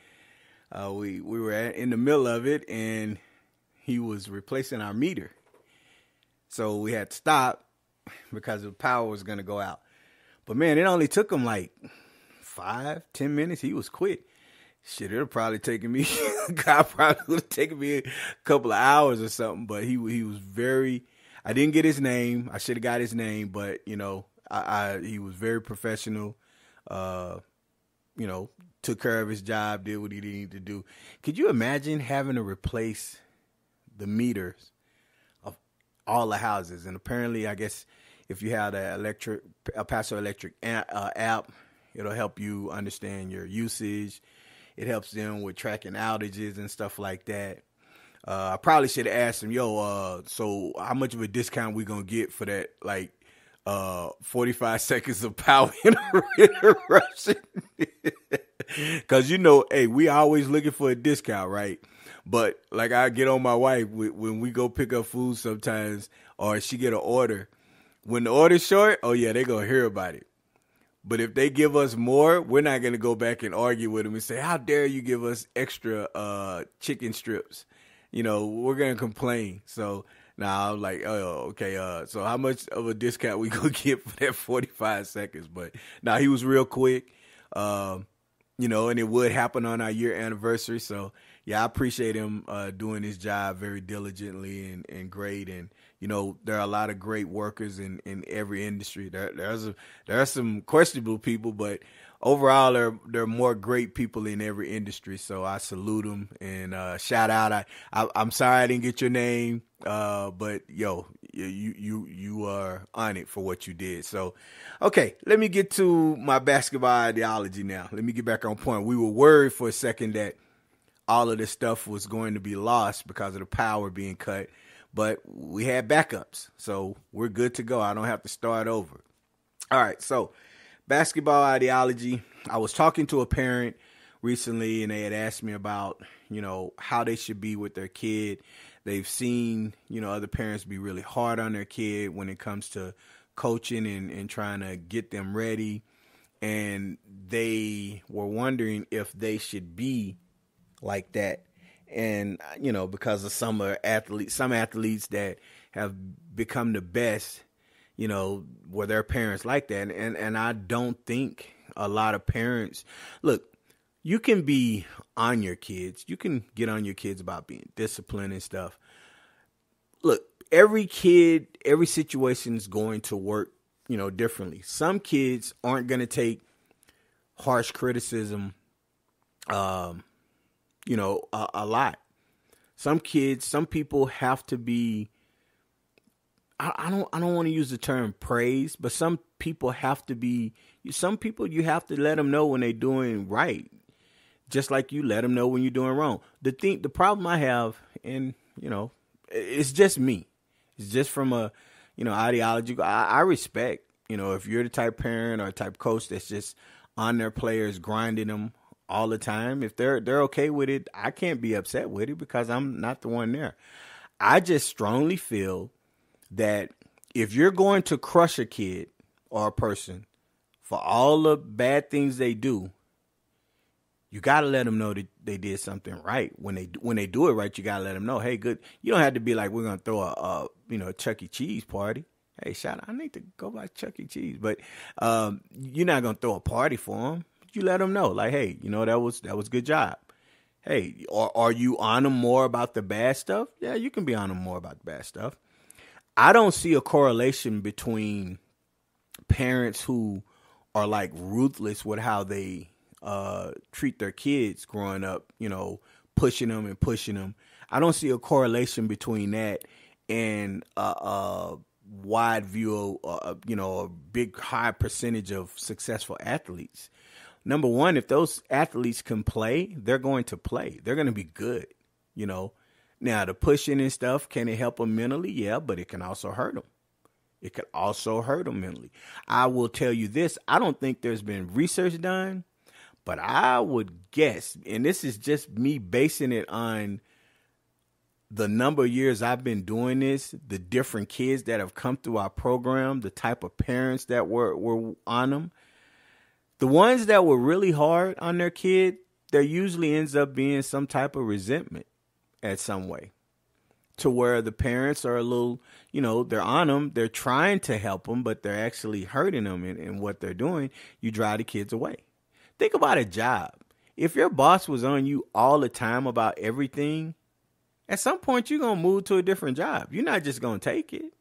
We were in the middle of it, and he was replacing our meter. So we had to stop because the power was going to go out. But man, it only took him like 5-10 minutes. He was quick. Shit, it'll probably taken me. God probably would have taken me a couple of hours or something. But he was very. I didn't get his name. I should have got his name, but He was very professional. Took care of his job, did what he needed to do. Could you imagine having to replace the meters of all the houses? And apparently, I guess if you have a Paso Electric app, it'll help you understand your usage. It helps them with tracking outages and stuff like that. I probably should have asked him, so how much of a discount we gonna get for that? 45 seconds of power interruption. Because, hey, we always looking for a discount, right? But like I get on my wife when we go pick up food sometimes, or she get an order. When the order's short, oh, yeah, they going to hear about it. But if they give us more, we're not going to go back and argue with them and say, how dare you give us extra chicken strips? We're going to complain. So now I'm like, oh, okay. So how much of a discount we going to get for that 45 seconds? But now he was real quick, and it would happen on our year anniversary. So, yeah, I appreciate him doing his job very diligently and great. And, there are a lot of great workers in every industry. There are some questionable people, but overall, there are more great people in every industry. So I salute them and shout out. I'm sorry I didn't get your name, but you are on it for what you did. So, okay, let me get to my basketball ideology now. Let me get back on point. We were worried for a second that all of this stuff was going to be lost because of the power being cut, but we had backups, so we're good to go. I don't have to start over. All right, so basketball ideology. I was talking to a parent recently, and they had asked me about, how they should be with their kid. They've seen, other parents be really hard on their kid when it comes to coaching and trying to get them ready. And they were wondering if they should be like that. And, because of some athletes that have become the best, were their parents like that. And I don't think a lot of parents, look, you can be on your kids. You can get on your kids about being disciplined and stuff. Look, every kid, every situation is going to work, differently. Some kids aren't going to take harsh criticism, a lot. Some people have to be, I don't want to use the term praise, but some people you have to let them know when they're doing right. Just like you let them know when you're doing wrong. The problem I have, and, it's just me. It's just from a, ideology. I respect, if you're the type parent or type coach that's just on their players, grinding them all the time. If they're okay with it, I can't be upset with it because I'm not the one there. I just strongly feel that if you're going to crush a kid or a person for all the bad things they do, you got to let them know that they did something right. When they do it right, you got to let them know, hey, good. You don't have to be like, we're going to throw a Chuck E. Cheese party. Hey, shout out, I need to go buy Chuck E. Cheese. But you're not going to throw a party for them. You let them know, like, hey, that was good job. Hey, are you on them more about the bad stuff? Yeah, you can be on them more about the bad stuff. I don't see a correlation between parents who are like ruthless with how they treat their kids growing up, pushing them. I don't see a correlation between that and a wide view, a big high percentage of successful athletes. Number one, if those athletes can play, they're going to play. They're going to be good, Now, the pushing and stuff, can it help them mentally? Yeah, but it can also hurt them. It could also hurt them mentally. I will tell you this. I don't think there's been research done, but I would guess, and this is just me basing it on the number of years I've been doing this, the different kids that have come through our program, the type of parents that were on them. The ones that were really hard on their kid, there usually ends up being some type of resentment at some way, to where the parents are a little, they're on them, they're trying to help them, but they're actually hurting them in what they're doing. You drive the kids away. Think about a job. If your boss was on you all the time about everything, at some point you're going to move to a different job. You're not just going to take it.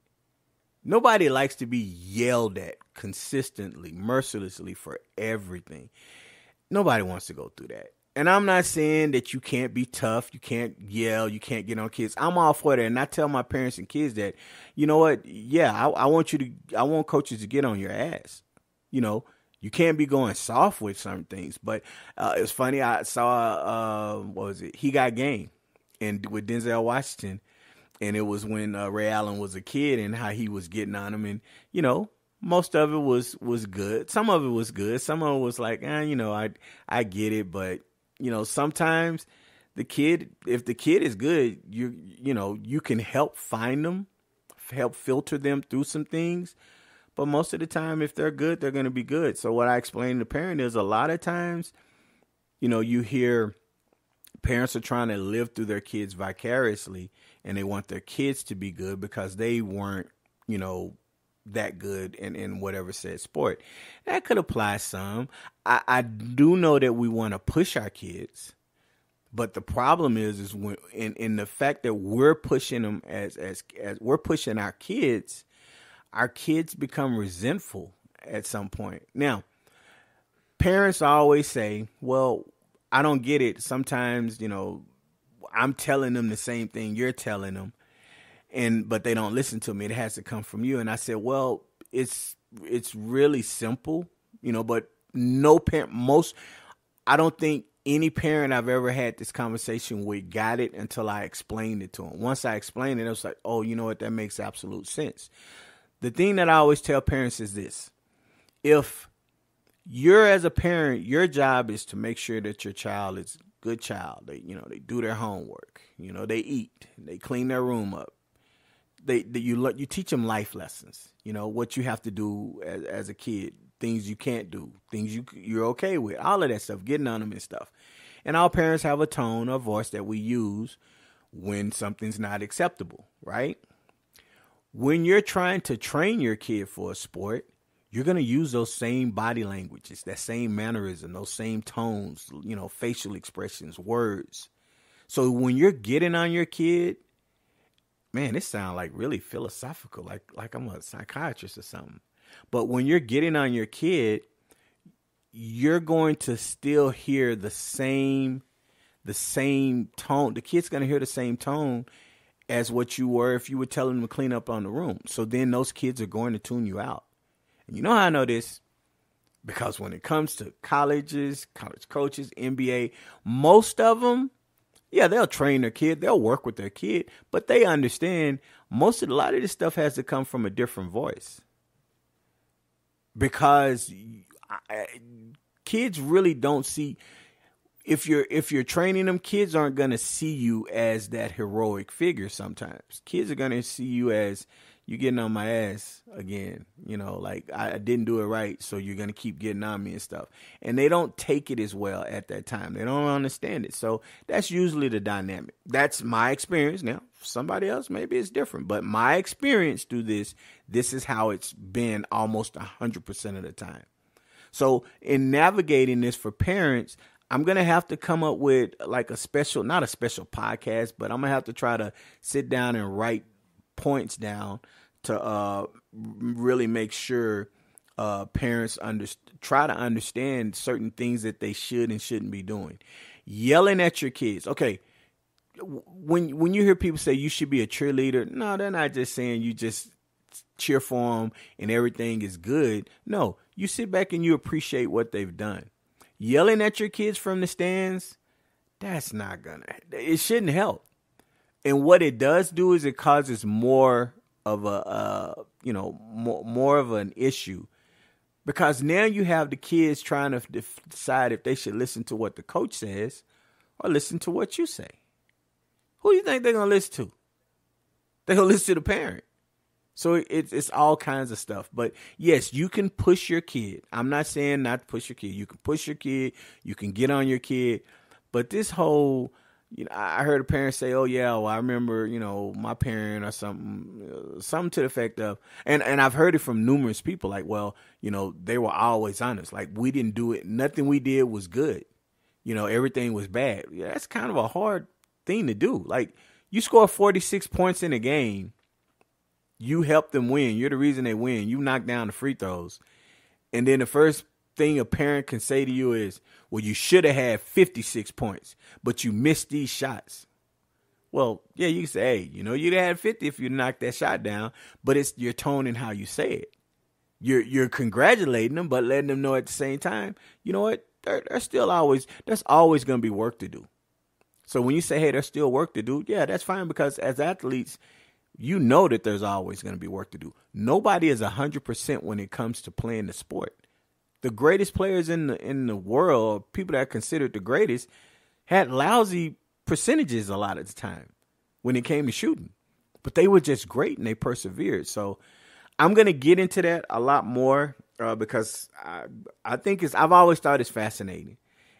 Nobody likes to be yelled at consistently, mercilessly for everything. Nobody wants to go through that. And I'm not saying that you can't be tough, you can't yell, you can't get on kids. I'm all for that. And I tell my parents and kids that, you know what? Yeah, I want coaches to get on your ass. You know, you can't be going soft with certain things. But it's funny. I saw, what was it? He Got Game and with Denzel Washington. And it was when Ray Allen was a kid and how he was getting on him. And, you know, most of it was good. Some of it was good. Some of it was like, you know, I get it. But, you know, sometimes if the kid is good, you know, you can help find them, help filter them through some things. But most of the time, if they're good, they're going to be good. So what I explain to the parent is a lot of times, you know, you hear parents are trying to live through their kids vicariously and they want their kids to be good because they weren't, you know, that good in whatever said sport. That could apply some. I do know that we want to push our kids, but the problem is when in the fact that we're pushing them as we're pushing our kids become resentful at some point. Now, parents always say, well, I don't get it. Sometimes, you know, I'm telling them the same thing you're telling them. But they don't listen to me. It has to come from you. And I said, well, it's really simple, you know, but no parent, I don't think any parent I've ever had this conversation with got it until I explained it to them. Once I explained it, I was like, oh, you know what? That makes absolute sense. The thing that I always tell parents is this. If you're as a parent, your job is to make sure that your child is a good child. They do their homework, you know, they eat, they clean their room up. You teach them life lessons, you know, what you have to do as a kid, things you can't do, things you're okay with, all of that stuff, getting on them and stuff. And all parents have a tone or voice that we use when something's not acceptable, right? When you're trying to train your kid for a sport, you're going to use those same body languages, that same mannerism, those same tones, you know, facial expressions, words. So when you're getting on your kid, man, this sounds like really philosophical, like I'm a psychiatrist or something. But when you're getting on your kid, you're going to still hear the same tone. The kid's going to hear the same tone as what you were if you were telling them to clean up on the room. So then those kids are going to tune you out. And you know how I know this? Because when it comes to colleges, college coaches, NBA, most of them, yeah, they'll train their kid, they'll work with their kid, but they understand a lot of this stuff has to come from a different voice. Because kids really don't see, if you're training them, kids aren't going to see you as that heroic figure sometimes. Kids are going to see you as, you getting on my ass again, you know, like I didn't do it right, so you're going to keep getting on me and stuff. And they don't take it as well at that time. They don't understand it. So that's usually the dynamic. That's my experience. Now, for somebody else, maybe it's different. But my experience through this is how it's been almost 100% of the time. So in navigating this for parents, I'm going to have to come up with like not a special podcast, but I'm going to have to try to sit down and write points down to really make sure parents try to understand certain things that they should and shouldn't be doing. Yelling at your kids. Okay, when you hear people say you should be a cheerleader, no, they're not just saying you just cheer for them and everything is good. No, you sit back and you appreciate what they've done. Yelling at your kids from the stands, it shouldn't help. And what it does do is it causes more of more of an issue, because now you have the kids trying to decide if they should listen to what the coach says or listen to what you say. Who do you think they're going to listen to? They're going to listen to the parent. So it's all kinds of stuff. But yes, you can push your kid. I'm not saying not to push your kid. You can push your kid. You can get on your kid. But this whole, I heard a parent say, oh, yeah, well, I remember, my parent or something to the effect of, and I've heard it from numerous people, like, well, they were always honest. Like, we didn't do it. Nothing we did was good. Everything was bad. Yeah, that's kind of a hard thing to do. Like, you score 46 points in a game, You help them win. You're the reason they win. You knock down the free throws. And then the first thing a parent can say to you is, well, you should have had 56 points, but you missed these shots. Well, yeah, you can say, hey, you'd have had 50 if you knocked that shot down, but it's your tone and how you say it. You're congratulating them, but letting them know at the same time, you know what? There's always going to be work to do. So when you say, hey, there's still work to do, yeah, that's fine, because as athletes, you know that there's always going to be work to do. Nobody is 100% when it comes to playing the sport. The greatest players in the world, people that are considered the greatest, had lousy percentages a lot of the time when it came to shooting. But they were just great and they persevered. So I'm going to get into that a lot more because I think I've always thought it's fascinating.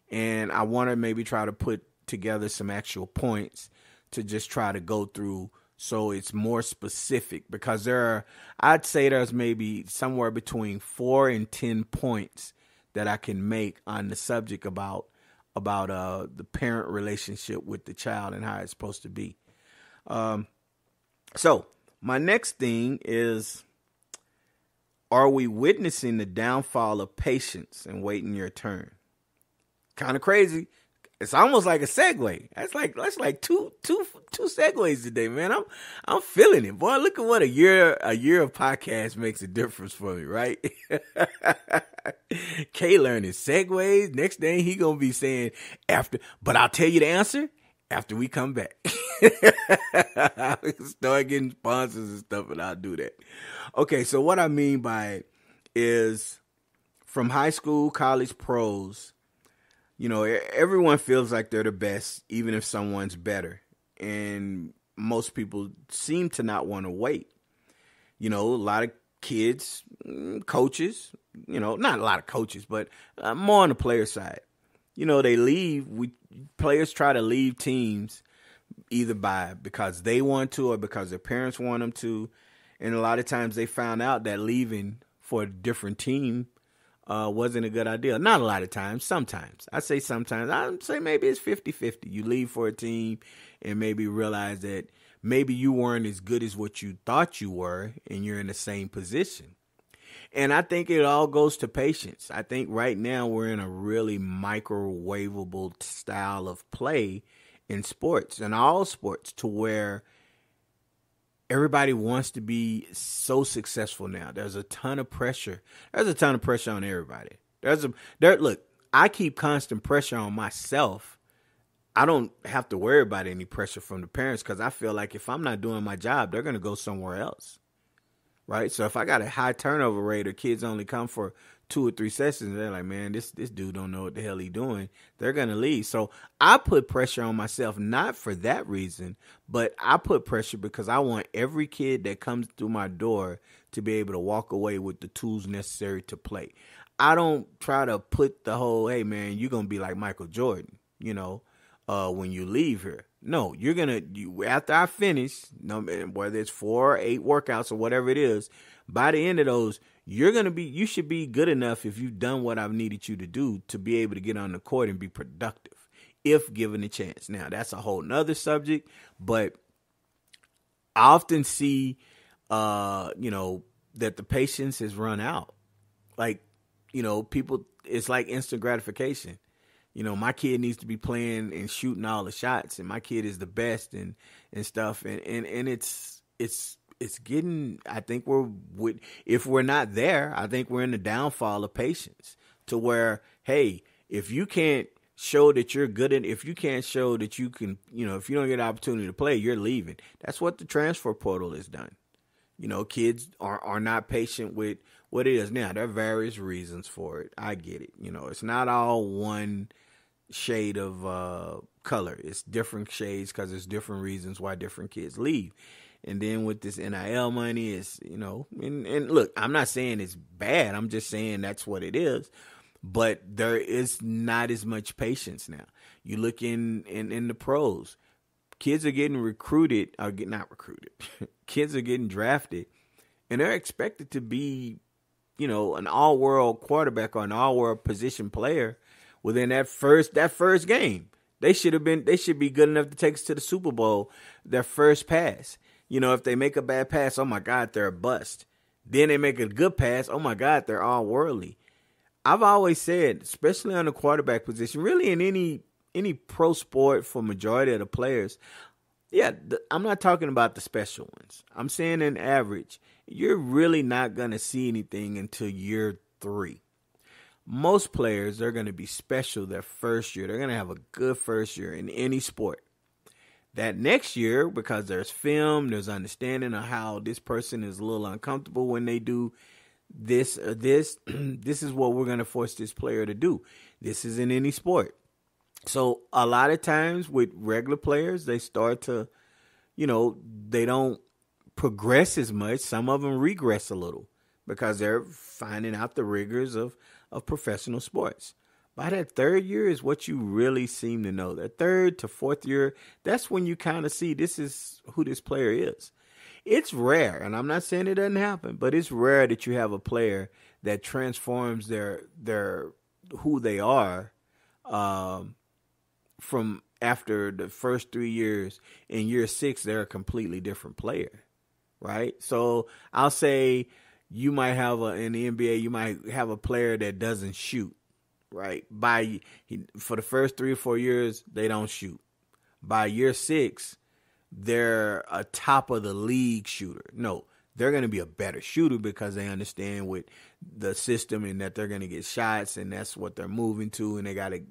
And I want to maybe try to put together some actual points to just try to go through so it's more specific, because I'd say there's maybe somewhere between 4 and 10 points that I can make on the subject about the parent relationship with the child and how it's supposed to be. So my next thing is, are we witnessing the downfall of patience and waiting your turn? Kind of crazy. It's almost like a segue. That's like two segues today, man. I'm feeling it, boy. Look at what a year of podcast makes a difference for me, right? K learning segues. Next thing he gonna be saying after, but I'll tell you the answer after we come back. I'll start getting sponsors and stuff, and I'll do that. Okay, so what I mean by it is, from high school, college, pros, everyone feels like they're the best, even if someone's better. And most people seem to not want to wait. A lot of kids, coaches, not a lot of coaches, but more on the player side. They leave. Players try to leave teams either because they want to or because their parents want them to. And a lot of times they found out that leaving for a different team wasn't a good idea. Not a lot of times. Sometimes. I say sometimes. I'd say maybe it's 50-50. You leave for a team and maybe realize that maybe you weren't as good as what you thought you were, and you're in the same position. And I think it all goes to patience. I think right now we're in a really microwavable style of play in sports, and all sports, to where everybody wants to be so successful now. There's a ton of pressure. There's a ton of pressure on everybody. Look, I keep constant pressure on myself. I don't have to worry about any pressure from the parents, because I feel like if I'm not doing my job, they're going to go somewhere else. Right? So if I got a high turnover rate, or kids only come for 2 or 3 sessions, they're like, man, this dude don't know what the hell he's doing. They're going to leave. So I put pressure on myself, not for that reason, but I put pressure because I want every kid that comes through my door to be able to walk away with the tools necessary to play. I don't try to put the whole, hey, man, you're going to be like Michael Jordan, when you leave here. No, after I finish, whether it's 4 or 8 workouts or whatever it is, by the end of those, you should be good enough, if you've done what I've needed you to do, to be able to get on the court and be productive, if given a chance. Now, that's a whole nother subject, but I often see, that the patience has run out. Like, people, it's like instant gratification. My kid needs to be playing and shooting all the shots, and my kid is the best and stuff. And it's getting, I think if we're not there, I think we're in the downfall of patience, to where, hey, if you can't show that you're good, and if you can't show that you can, if you don't get an opportunity to play, you're leaving. That's what the transfer portal has done. Kids are not patient with what it is. Now, there are various reasons for it. I get it. It's not all one shade of color. It's different shades, because there's different reasons why different kids leave. And then with this NIL money, it's, and look, I'm not saying it's bad. I'm just saying that's what it is. But there is not as much patience now. You look in the pros, kids are getting recruited, not recruited. Kids are getting drafted, and they're expected to be, an all-world quarterback or an all-world position player within that first game. They should be good enough to take us to the Super Bowl, their first pass. if they make a bad pass, oh my God, they're a bust. Then they make a good pass, oh my God, they're all worldly. I've always said, especially on the quarterback position, really in any pro sport for majority of the players, I'm not talking about the special ones. I'm saying in average, you're really not going to see anything until year 3. Most players are going to be special their first year. They're going to have a good first year in any sport. That next year, because there's film, there's understanding of how this person is a little uncomfortable when they do this or this. This is what we're going to force this player to do. This is in any sport. So a lot of times with regular players, they start to, they don't progress as much. Some of them regress a little because they're finding out the rigors of professional sports. By that 3rd year is what you really seem to know. That 3rd to 4th year, that's when you kind of see this is who this player is. It's rare, and I'm not saying it doesn't happen, but it's rare that you have a player that transforms their who they are from after the first 3 years. In year 6, they're a completely different player, right? So I'll say you might have in the NBA, you might have a player that doesn't shoot. Right. For the first 3 or 4 years, they don't shoot. By year 6, they're a top of the league shooter. No, they're going to be a better shooter because they understand with the system and that they're going to get shots and that's what they're moving to. And they got to,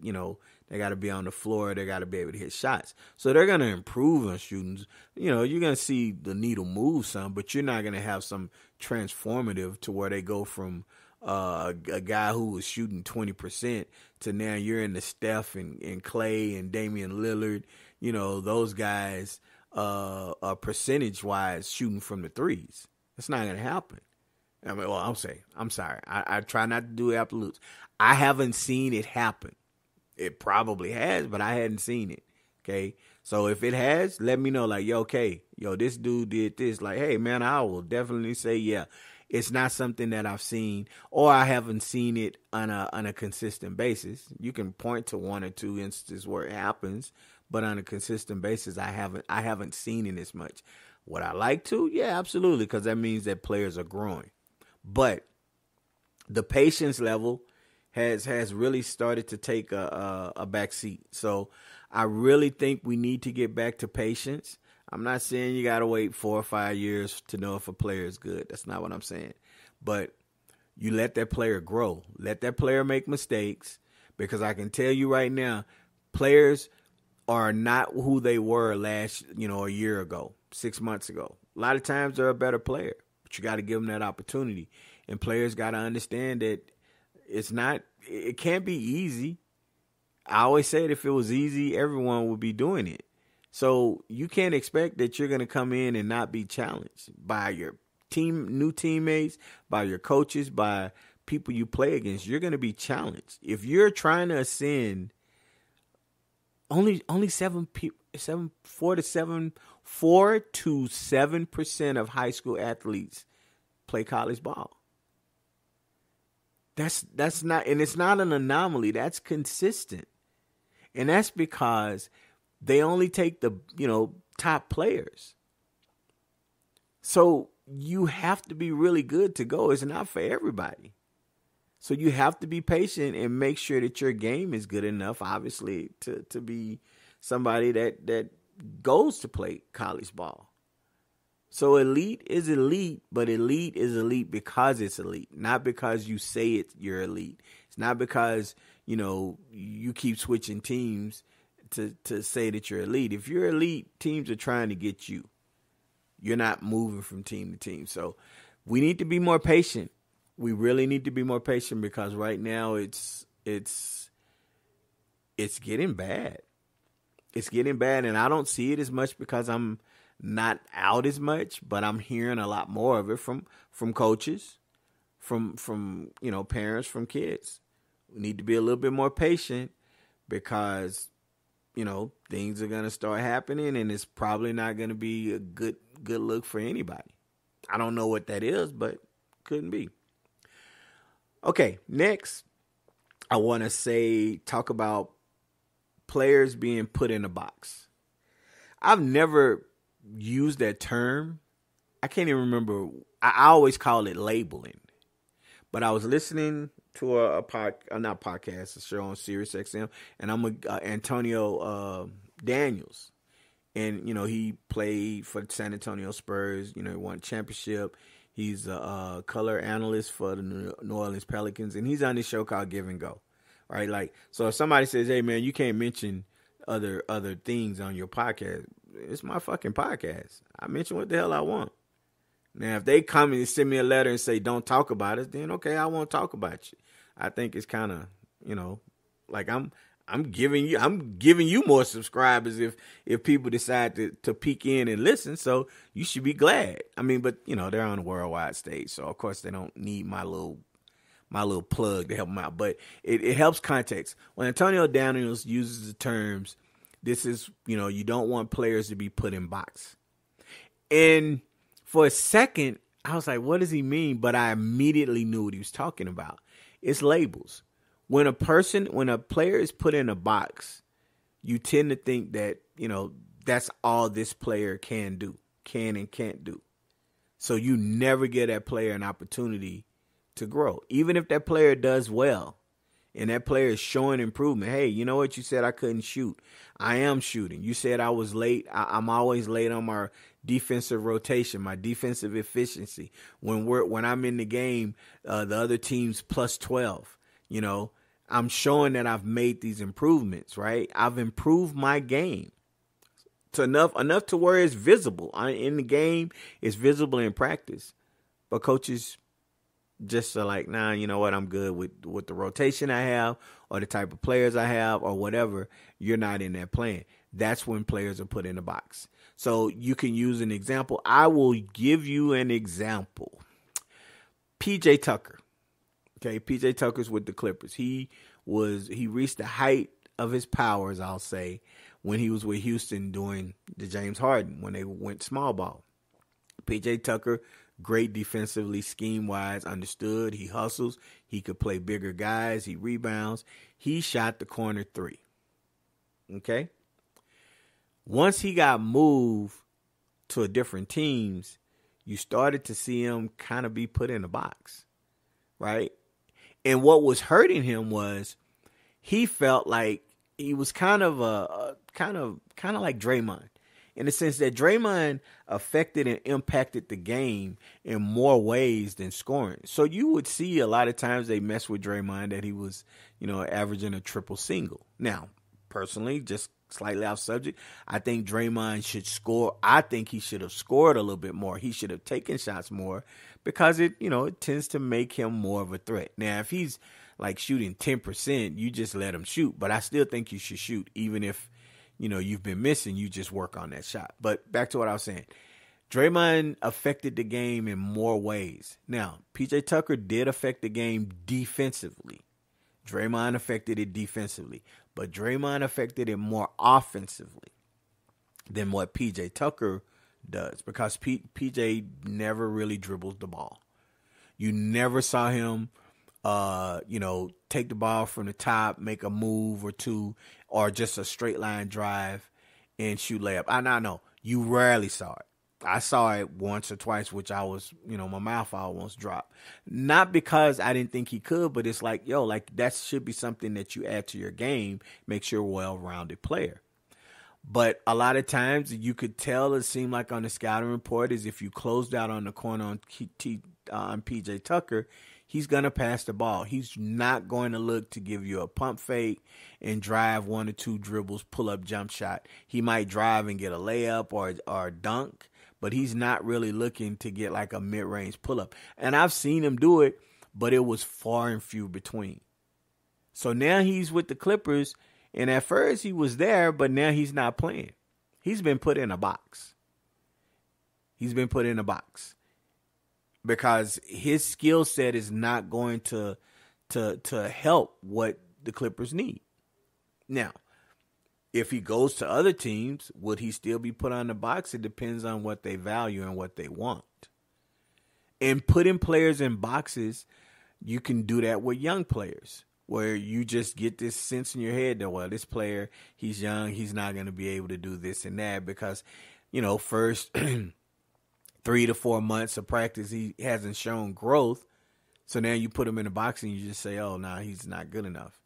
they got to be on the floor. They got to be able to hit shots. So they're going to improve on shooting. You're going to see the needle move some, but you're not going to have some transformative to where they go from a guy who was shooting 20% to now you're in the Steph and Clay and Damian Lillard, those guys percentage-wise shooting from the threes. That's not going to happen. I'm sorry. I try not to do absolutes. I haven't seen it happen. It probably has, but I hadn't seen it. Okay? So if it has, let me know this dude did this. Like, hey, man, I will definitely say, yeah. It's not something that I've seen or I haven't seen it on a consistent basis. You can point to 1 or 2 instances where it happens, but on a consistent basis, I haven't seen it as much. Would I like to? Yeah, absolutely, because that means that players are growing. But the patience level has really started to take a back seat. So I really think we need to get back to patience. I'm not saying you got to wait 4 or 5 years to know if a player is good. That's not what I'm saying. But you let that player grow. Let that player make mistakes because I can tell you right now, players are not who they were a year ago, 6 months ago. A lot of times they're a better player, but you got to give them that opportunity. And players got to understand that it can't be easy. I always said if it was easy, everyone would be doing it. So you can't expect that you're going to come in and not be challenged by your new teammates, by your coaches, by people you play against. You're going to be challenged. If you're trying to ascend, only 4 to 7% of high school athletes play college ball. That's not, and it's not an anomaly. That's consistent, and that's because they only take the, top players. So you have to be really good to go. It's not for everybody. So you have to be patient and make sure that your game is good enough, obviously, to be somebody that goes to play college ball. So elite is elite, but elite is elite because it's elite, not because you say you're elite. It's not because, you keep switching teams to say that you're elite. If you're elite, teams are trying to get you. You're not moving from team to team. So we need to be more patient. We really need to be more patient because right now it's getting bad. It's getting bad, and I don't see it as much because I'm not out as much, but I'm hearing a lot more of it from coaches, from parents, from kids. We need to be a little bit more patient because things are going to start happening, and it's probably not going to be a good look for anybody. I don't know what that is, but couldn't be. Okay, next, I want to talk about players being put in a box. I've never use that term. I can't even remember. I always call it labeling. But I was listening to a show on Sirius XM, and I'm Antonio Daniels. And, he played for the San Antonio Spurs. He won a championship. He's a color analyst for the New Orleans Pelicans. And he's on this show called Give and Go. Right? Like, so if somebody says, hey, man, you can't mention other things on your podcast, it's my fucking podcast. I mention what the hell I want. Now, if they come and send me a letter and say, don't talk about it, then okay, I won't talk about you. I think it's kind of, like I'm giving you more subscribers if people decide to peek in and listen. So you should be glad. I mean, but they're on a worldwide stage, so of course they don't need my little plug to help them out. But it helps context. When Antonio Daniels uses the terms, this is, you don't want players to be put in box. And for a second, I was like, what does he mean? But I immediately knew what he was talking about. It's labels. When a player is put in a box, you tend to think that, that's all this player can and can't do. So you never give that player an opportunity to grow. Even if that player does well and that player is showing improvement. Hey, you know what? You said I couldn't shoot. I am shooting. You said I was late. I'm always late on my defensive rotation, my defensive efficiency. When I'm in the game, the other team's plus 12. I'm showing that I've made these improvements, right? I've improved my game to enough to where it's visible. In the game, it's visible in practice. But coaches just are like, nah, you know what? I'm good with the rotation I have or the type of players I have or whatever. You're not in that plan. That's when players are put in the box. So you can use an example. I will give you an example. PJ Tucker. Okay, PJ Tucker's with the Clippers. He reached the height of his powers, I'll say, when he was with Houston doing the James Harden, when they went small ball. PJ Tucker, great defensively, scheme-wise, understood. He hustles. He could play bigger guys. He rebounds. He shot the corner three. Okay? Once he got moved to a different teams, you started to see him kind of be put in a box, right? And what was hurting him was he felt like he was kind of like Draymond, in the sense that Draymond affected and impacted the game in more ways than scoring. So you would see a lot of times they mess with Draymond that he was, averaging a triple single. Now, personally, just slightly off subject, I think Draymond should score. I think he should have scored a little bit more. He should have taken shots more because it tends to make him more of a threat. Now, if he's like shooting 10%, you just let him shoot. But I still think you should shoot, even if, you've been missing, you just work on that shot. But back to what I was saying. Draymond affected the game in more ways. Now, PJ Tucker did affect the game defensively. Draymond affected it defensively. But Draymond affected it more offensively than what PJ Tucker does, because PJ never really dribbles the ball. You never saw him, take the ball from the top, make a move or two, or just a straight line drive and shoot layup. I know you rarely saw it. I saw it once or twice, which I was, my mouth almost dropped. Not because I didn't think he could, but it's like, that should be something that you add to your game, makes you a well-rounded player. But a lot of times you could tell, it seemed like on the scouting report, is if you closed out on the corner on PJ Tucker, he's going to pass the ball. He's not going to look to give you a pump fake and drive one or two dribbles, pull up jump shot. He might drive and get a layup or dunk, but he's not really looking to get like a mid-range pull-up. And I've seen him do it, but it was far and few between. So now he's with the Clippers, and at first he was there, but now he's not playing. He's been put in a box. Because his skill set is not going to help what the Clippers need. Now, if he goes to other teams, would he still be put on the box? It depends on what they value and what they want. And putting players in boxes, you can do that with young players, where you just get this sense in your head that, well, this player, he's young, he's not going to be able to do this and that, because, first 3 to 4 months of practice, he hasn't shown growth. So now you put him in a box and you just say, oh, no, he's not good enough.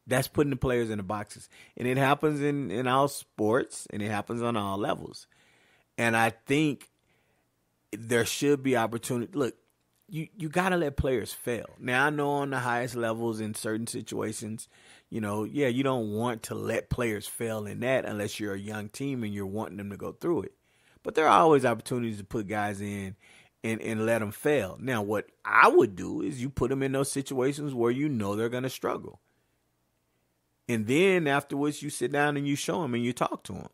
That's putting the players in the boxes. And it happens in all sports, and it happens on all levels. And I think there should be opportunity. Look, you got to let players fail. Now, I know on the highest levels in certain situations, you don't want to let players fail in that unless you're a young team and you're wanting them to go through it. But there are always opportunities to put guys in and let them fail. Now, what I would do is you put them in those situations where you know they're going to struggle. And then afterwards, you sit down and you show them and you talk to them.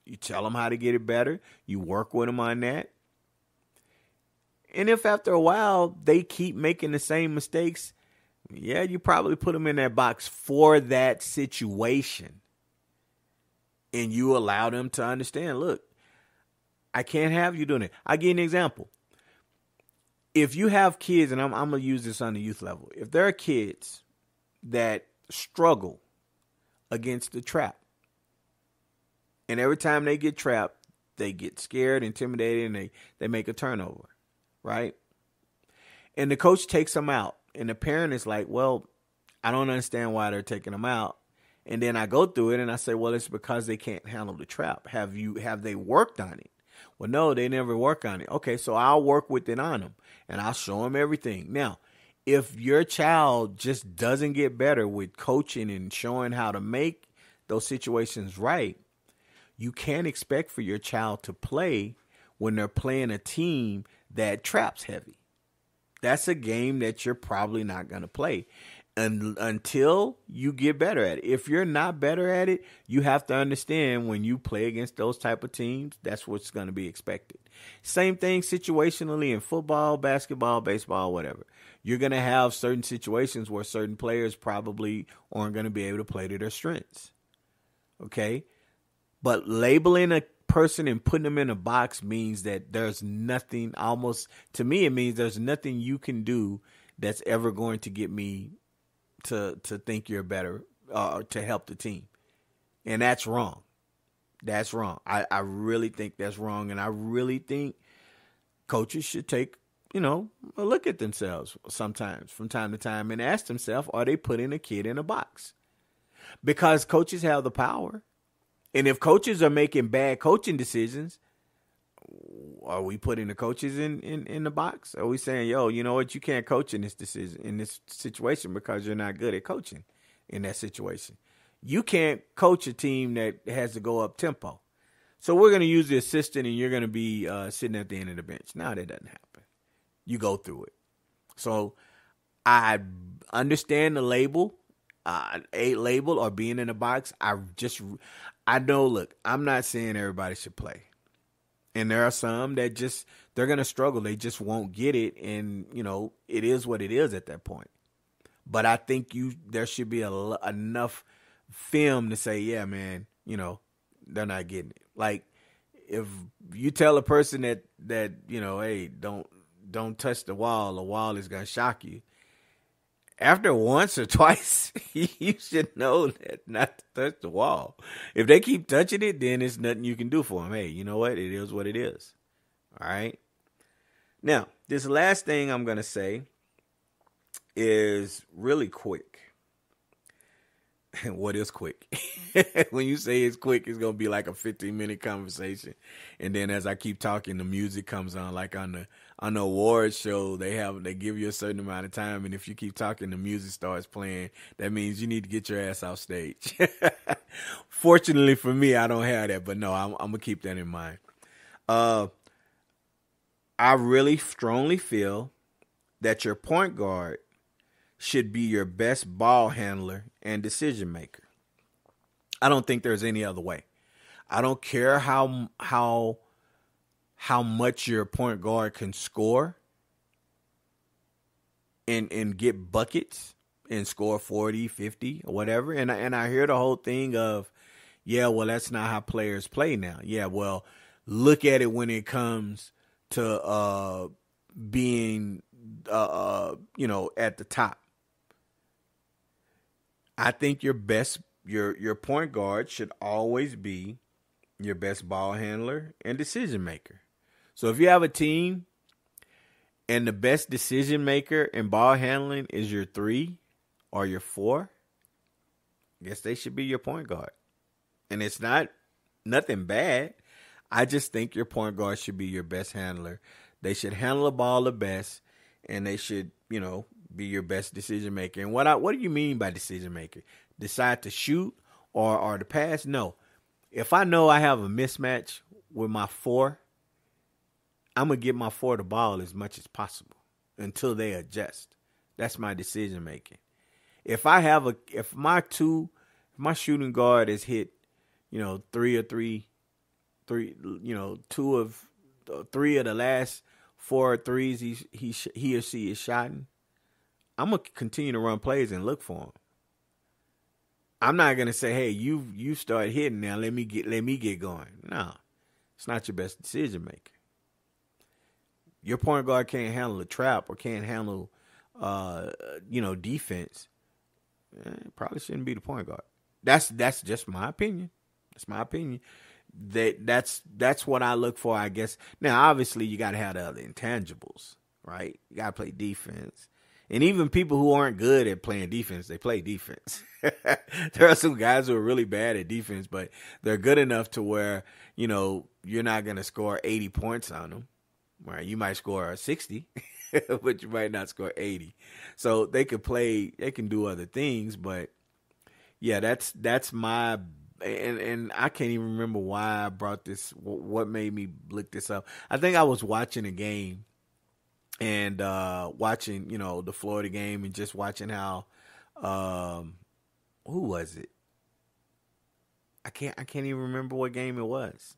You tell them how to get it better. You work with them on that. And if after a while they keep making the same mistakes, yeah, you probably put them in that box for that situation. And you allow them to understand, look, I can't have you doing it. I'll give you an example. If you have kids, and I'm going to use this on the youth level. If there are kids that struggle against the trap, and every time they get trapped, they get scared, intimidated, and they make a turnover, right? And the coach takes them out, and the parent is like, well, I don't understand why they're taking them out. And then I go through it, and I say, well, it's because they can't handle the trap. Have they worked on it? Well, no, they never work on it. Okay, so I'll work with it on them, and I'll show them everything. Now, if your child just doesn't get better with coaching and showing how to make those situations right, you can't expect for your child to play when they're playing a team that traps heavy. That's a game that you're probably not going to play until you get better at it. If you're not better at it, you have to understand when you play against those type of teams, that's what's going to be expected. Same thing situationally in football, basketball, baseball, whatever. You're going to have certain situations where certain players probably aren't going to be able to play to their strengths. Okay? But labeling a person and putting them in a box means that there's nothing, almost, to me, it means there's nothing you can do that's ever going to get me to think you're better, to help the team. And that's wrong. That's wrong. I really think that's wrong. And I really think coaches should take, a look at themselves sometimes from time to time and ask themselves, are they putting a kid in a box? Because coaches have the power. And if coaches are making bad coaching decisions, are we putting the coaches in the box? Are we saying, yo, you know what, you can't coach in this situation because you're not good at coaching in that situation? You can't coach a team that has to go up tempo. So we're going to use the assistant and you're going to be sitting at the end of the bench. No, that doesn't happen. You go through it. So I understand the label, a label or being in a box. I know, look, I'm not saying everybody should play. And there are some that they're going to struggle. They just won't get it. And, it is what it is at that point. But I think there should be enough film to say, yeah, man, they're not getting it. Like, if you tell a person that hey, don't touch the wall is going to shock you. After once or twice, you should know that not to touch the wall. If they keep touching it, then there's nothing you can do for them. Hey, you know what? It is what it is. All right? Now, this last thing I'm going to say is really quick. What is quick? When you say it's quick, it's going to be like a 15-minute conversation. And then as I keep talking, the music comes on. Like on the awards show, they give you a certain amount of time. And if you keep talking, the music starts playing. That means you need to get your ass off stage. Fortunately for me, I don't have that. But no, I'm going to keep that in mind. I really strongly feel that your point guard should be your best ball handler and decision maker. I don't think there's any other way. I don't care how much your point guard can score and get buckets and score 40, 50 or whatever. And I hear the whole thing of, yeah, well, that's not how players play now. Yeah, well, look at it when it comes to being at the top. I think your point guard should always be your best ball handler, and decision maker. So if you have a team and the best decision maker and ball handling is your 3 or your 4, I guess they should be your point guard. And it's nothing bad. I just think your point guard should be your best handler. They should handle the ball the best, and they should, be your best decision maker. And what do you mean by decision maker? Decide to shoot or to pass? No. If I know I have a mismatch with my 4, I'm going to give my 4 the ball as much as possible until they adjust. That's my decision making. If my shooting guard is hit, 3 of the last 4 threes he or she is shotting, I'm going to continue to run plays and look for him. I'm not going to say, hey, you start hitting now, let me get going. No. It's not your best decision maker. Your point guard can't handle a trap or can't handle defense. Probably shouldn't be the point guard. That's just my opinion. That's my opinion. That's what I look for, I guess. Now, obviously, you got to have the other intangibles, right? You got to play defense. And even people who aren't good at playing defense, they play defense. There are some guys who are really bad at defense, but they're good enough to where, you're not going to score 80 points on them. Right? You might score 60, but you might not score 80. So they can do other things, but yeah, that's my, and I can't even remember why I brought this, what made me look this up. I think I was watching a game and watching, the Florida game and just watching how, who was it? I can't even remember what game it was.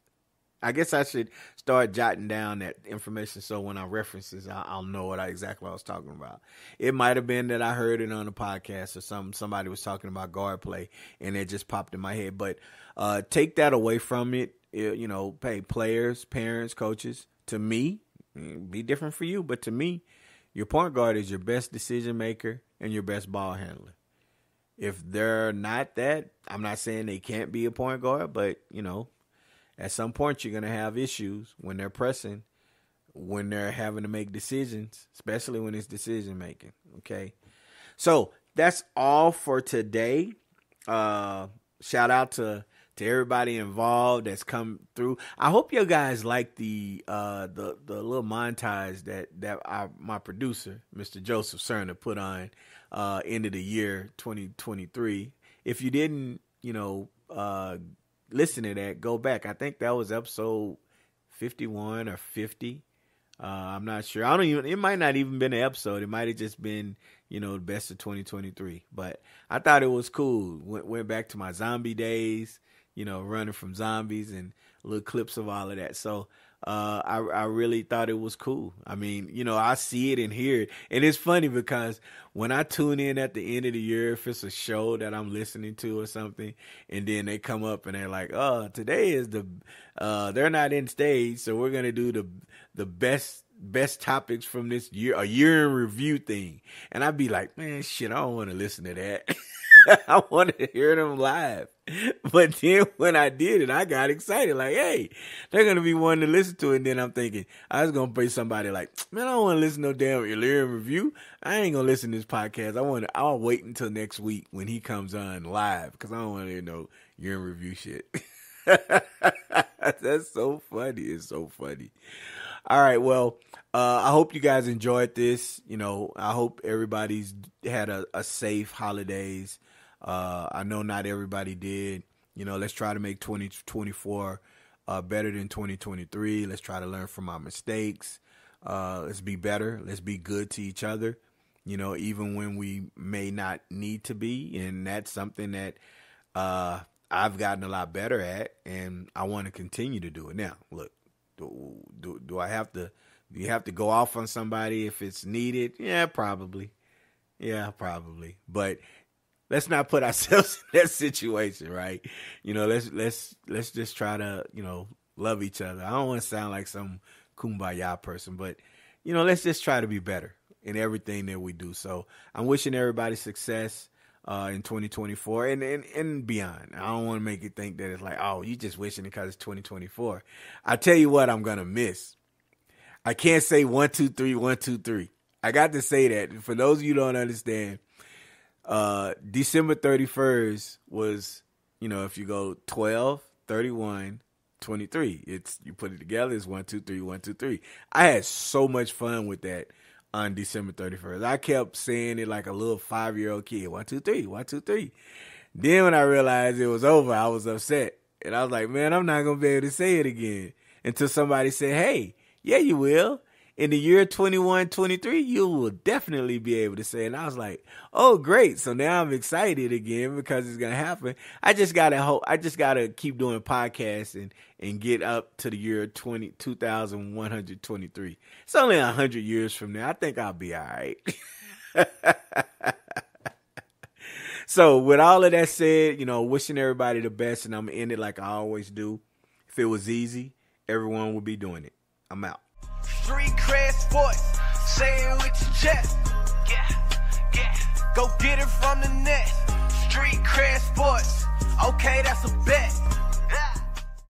I guess I should start jotting down that information so when I reference this, I'll know exactly what I was talking about. It might have been that I heard it on a podcast or somebody was talking about guard play and it just popped in my head. But take that away from it, pay players, parents, coaches. To me, be different for you, but to me, your point guard is your best decision maker and your best ball handler. If they're not that, I'm not saying they can't be a point guard, but, at some point, you're going to have issues when they're pressing, when they're having to make decisions, especially when it's decision making. Okay. So that's all for today. Shout out to everybody involved that's come through. I hope you guys like the little montage that my producer, Mr. ChezdotSantana, put on end of the year 2023. If you didn't, listen to that, go back. I think that was episode 51 or 50. I'm not sure. It might not even been an episode. It might have just been, the best of 2023. But I thought it was cool. Went back to my zombie days, running from zombies and little clips of all of that. So I really thought it was cool. I mean, I see it and hear it. And it's funny because when I tune in at the end of the year, if it's a show that I'm listening to or something, and then they come up and they're like, oh, today is they're not in stage, so we're going to do the best topics from this year, a year in review thing. And I'd be like, man, shit, I don't want to listen to that. I wanted to hear them live. But then when I did it, I got excited. Like, hey, they're going to be wanting to listen to it. And then I'm thinking, I was going to pay somebody like, man, I don't want to listen to no damn year in review. I ain't going to listen to this podcast. I'll wait until next week when he comes on live because I don't want to hear no year in review shit. That's so funny. It's so funny. All right. Well, I hope you guys enjoyed this. I hope everybody's had a safe holidays. I know not everybody did. Let's try to make 2024 better than 2023. Let's try to learn from our mistakes. Let's be better. Let's be good to each other, even when we may not need to be. And that's something that I've gotten a lot better at, and I want to continue to do it. Now, look, do I have to? Do you have to go off on somebody if it's needed? Yeah, probably. But let's not put ourselves in that situation, right? Let's just try to, love each other. I don't want to sound like some kumbaya person, but, let's just try to be better in everything that we do. So I'm wishing everybody success. in 2024 and beyond. I don't want to make you think that it's like, oh, you just wishing it because it's 2024. I tell you what I'm going to miss. I can't say 1, 2, 3, 1, 2, 3. I got to say that. For those of you who don't understand, December 31st was, if you go 12, 31, 23, you put it together, it's 1, 2, 3, 1, 2, 3. I had so much fun with that on December 31st. I kept saying it like a little 5-year-old kid. 1, 2, 3, 1, 2, 3. Then when I realized it was over, I was upset. And I was like, man, I'm not going to be able to say it again. Until somebody said, hey, yeah, you will. In the year 21, 23, you will definitely be able to say it. And I was like, oh, great. So now I'm excited again because it's going to happen. I just got to keep doing podcasts and get up to the year 2123. It's only 100 years from now. I think I'll be all right. So with all of that said, wishing everybody the best, and I'm going to end it like I always do. If it was easy, everyone would be doing it. I'm out. Street cred sports, say it with your chest. Yeah, yeah. Go get it from the net. Street cred sports, okay, that's a bet.